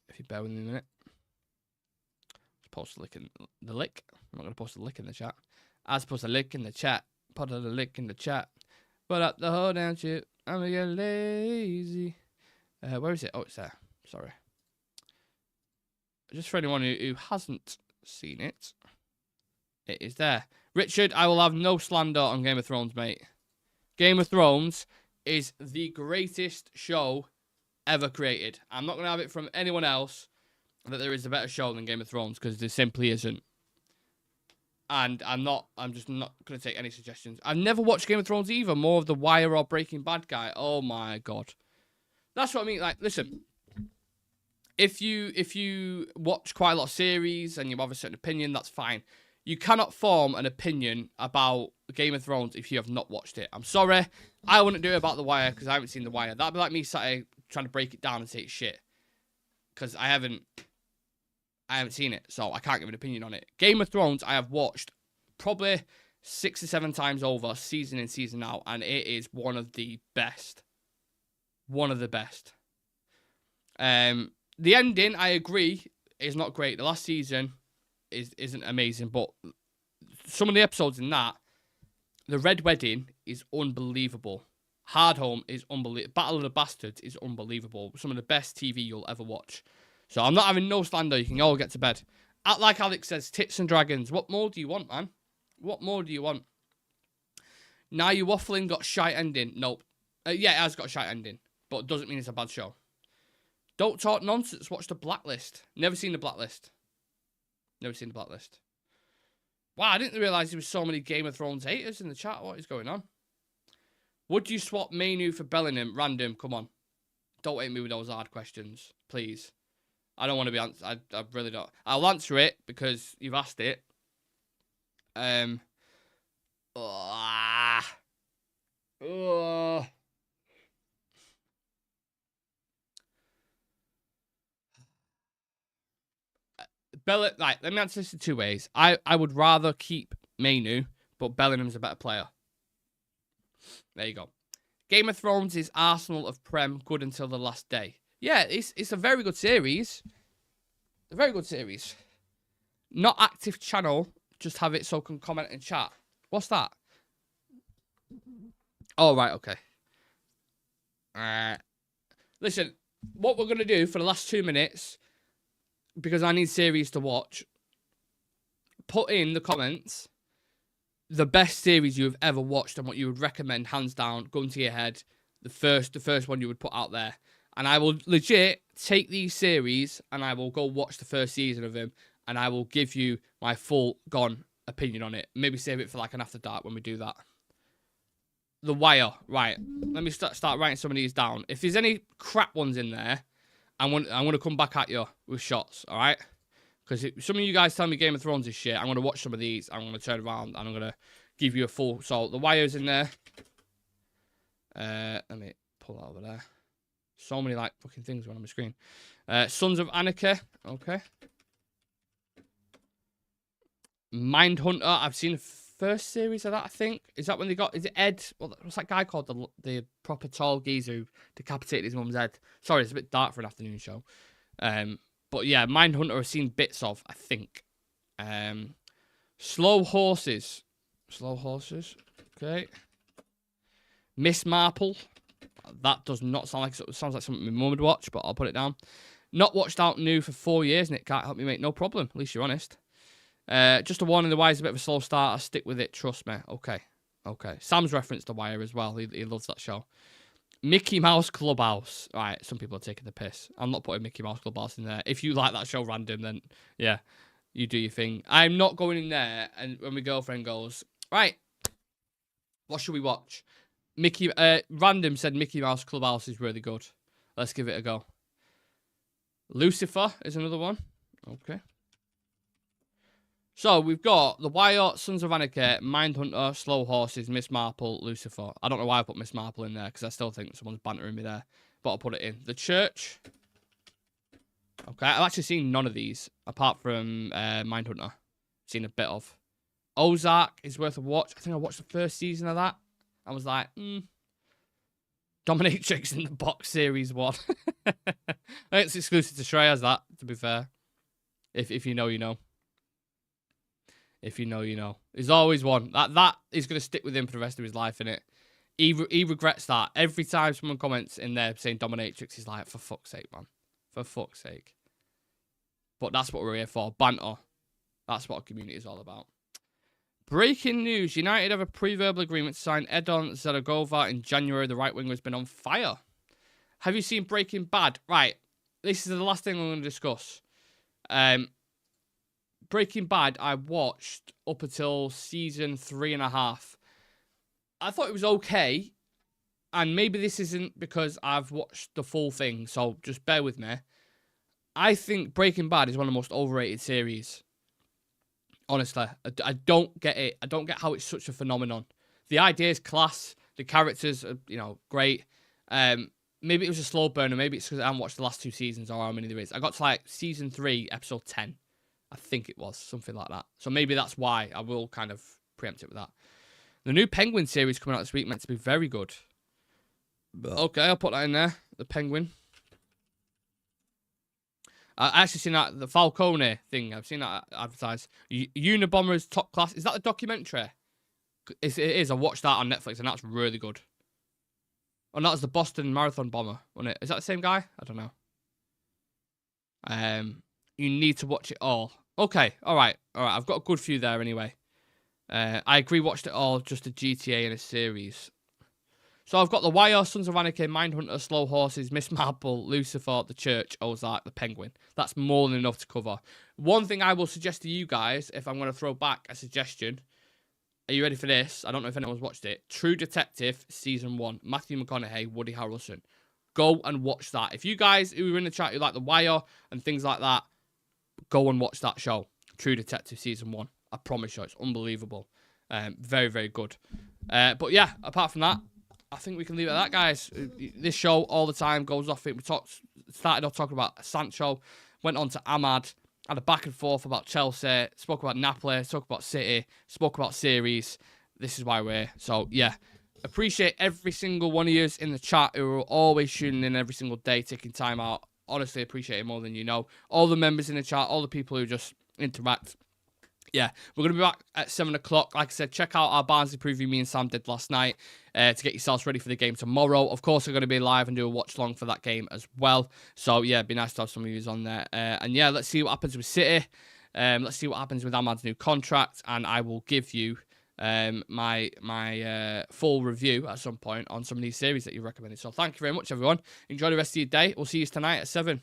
if you bear with me a minute, post the lick. I'm not going to post the lick in the chat. I was supposed to lick in the chat. Put the lick in the chat. Put up the whole down shit. I'm going to get lazy. Where is it? Oh, it's there. Sorry. Just for anyone who hasn't seen it, it is there. Richard, I will have no slander on Game of Thrones, mate. Game of Thrones is the greatest show ever created. I'm not going to have it from anyone else that there is a better show than Game of Thrones, because there simply isn't. And I'm just not going to take any suggestions. I've never watched Game of Thrones either. More of the Wire or Breaking Bad guy. Oh my God. That's what I mean. Like, listen. If you watch quite a lot of series and you have a certain opinion, that's fine. You cannot form an opinion about Game of Thrones if you have not watched it. I'm sorry. I wouldn't do it about The Wire because I haven't seen The Wire. That'd be like me trying to break it down and say it's shit. Because I haven't seen it, so I can't give an opinion on it. Game of Thrones, I have watched probably 6 or 7 times over, season in, season out, and it is one of the best. One of the best. The ending, I agree, is not great. The last season isn't amazing, but some of the episodes in that, the Red Wedding is unbelievable. Hard Home is unbelievable. Battle of the Bastards is unbelievable. Some of the best TV you'll ever watch. So I'm not having no slander. You can all get to bed. Like Alex says, tits and dragons. What more do you want, man? What more do you want? Now You Waffling got shite ending. Nope. Yeah, it has got a shite ending. But it doesn't mean it's a bad show. Don't Talk Nonsense. Watch The Blacklist. Never seen The Blacklist. Never seen The Blacklist. Wow, I didn't realise there was so many Game of Thrones haters in the chat. What is going on? Would you swap Mainu for Bellingham? Random, come on. Don't hate me with those hard questions, please. I don't want to be answered. I really don't. I'll answer it because you've asked it. Right, let me answer this in 2 ways. I would rather keep Mainu, but Bellingham's a better player. There you go. Game of Thrones is Arsenal of Prem, good until the last day. Yeah, it's a very good series. A very good series. Not active channel, just have it so I can comment and chat. What's that? Oh, right, okay. Listen, what we're going to do for the last 2 minutes, because I need series to watch, put in the comments the best series you have ever watched and what you would recommend, hands down, gun to your head, the first one you would put out there. And I will legit take these series and I will go watch the first season of them and I will give you my full gone opinion on it. Maybe save it for like an after dark when we do that. The Wire. Right. Let me start writing some of these down. If there's any crap ones in there, I'm going to come back at you with shots, all right? Because some of you guys tell me Game of Thrones is shit. I'm going to watch some of these. I'm going to turn around and I'm going to give you a full... So, The Wire's in there. Let me pull that over there. So many, like, fucking things on my screen. Sons of Anarchy. Okay. Mindhunter. I've seen the first series of that, I think. Is that when they got... Is it Ed? What's that guy called? The proper tall geezer who decapitated his mum's head. Sorry, it's a bit dark for an afternoon show. But yeah, Mindhunter I've seen bits of, I think. Slow Horses. Slow Horses. Okay. Miss Marple. That does not sound like... It sounds like something my mum would watch, but I'll put it down. Not watched out new for 4 years, Nick. Can't help me, mate. No problem. At least you're honest. Just a warning, The Wire's a bit of a slow starter. Stick with it. Trust me. Okay. Okay. Sam's referenced The Wire as well. He loves that show. Mickey Mouse Clubhouse. Right, some people are taking the piss. I'm not putting Mickey Mouse Clubhouse in there. If you like that show random, then yeah, you do your thing. I'm not going in there, and when my girlfriend goes, right, what should we watch? Random said Mickey Mouse Clubhouse is really good. Let's give it a go. Lucifer is another one. Okay. So, we've got The Wire, Sons of Anarchy, Mindhunter, Slow Horses, Miss Marple, Lucifer. I don't know why I put Miss Marple in there, because I still think someone's bantering me there. But I'll put it in. The Church. Okay, I've actually seen none of these, apart from Mindhunter. Seen a bit of. Ozark is worth a watch. I think I watched the first season of that. I was like, Dominatrix in the Box Series 1. I think it's exclusive to Shreyas, that, to be fair. If you know, you know. If you know, you know. There's always one. That is going to stick with him for the rest of his life, innit? He regrets that. Every time someone comments in there saying Dominatrix, he's like, for fuck's sake, man. For fuck's sake. But that's what we're here for. Banter. That's what our community is all about. Breaking news. United have a pre-verbal agreement to sign Jadon Sancho in January. The right winger has been on fire. Have you seen Breaking Bad? Right. This is the last thing I'm going to discuss. Breaking Bad, I watched up until season 3.5. I thought it was okay. And maybe this isn't because I've watched the full thing, so just bear with me. I think Breaking Bad is one of the most overrated series. Honestly, I don't get it. I don't get how it's such a phenomenon. The idea is class. The characters are, great. Maybe it was a slow burner. Maybe it's because I haven't watched the last 2 seasons or how many there is. I got to like season 3, episode 10. I think it was something like that. So maybe that's why I will kind of preempt it with that. The new Penguin series coming out this week meant to be very good. Okay, I'll put that in there. The Penguin. I actually seen that, the Falcone thing. I've seen that advertised. Unabomber's Top Class. Is that the documentary? It is. I watched that on Netflix, and that's really good. And that was the Boston Marathon bomber, wasn't it? Is that the same guy? I don't know. You need to watch it all. Okay, all right. I've got a good few there anyway. I agree. Watched it all. Just a GTA in a series. So I've got The Wire, Sons of Anarchy, Mindhunter, Slow Horses, Miss Marple, Lucifer, The Church, Ozark, The Penguin. That's more than enough to cover. One thing I will suggest to you guys, if I'm going to throw back a suggestion. Are you ready for this? I don't know if anyone's watched it. True Detective, Season 1. Matthew McConaughey, Woody Harrelson. Go and watch that. If you guys who are in the chat who like The Wire and things like that, go and watch that show. True Detective, Season 1. I promise you, it's unbelievable. Very, very good. But yeah, apart from that, I think we can leave it at that, guys. This show all the time goes off it. We started off talking about Sancho, went on to Amad, had a back and forth about Chelsea, spoke about Napoli, spoke about City, spoke about series. This is why we're here. So, yeah, appreciate every single one of you in the chat who are always tuning in every single day, taking time out. Honestly, appreciate it more than you know. All the members in the chat, all the people who just interact. Yeah, we're going to be back at 7 o'clock. Like I said, check out our Barnsley preview me and Sam did last night to get yourselves ready for the game tomorrow. Of course, we're going to be live and do a watch-along for that game as well. So, yeah, it'd be nice to have some of you on there. And, yeah, let's see what happens with City. Let's see what happens with Amad's new contract. And I will give you my full review at some point on some of these series that you recommended. So, thank you very much, everyone. Enjoy the rest of your day. We'll see you tonight at 7.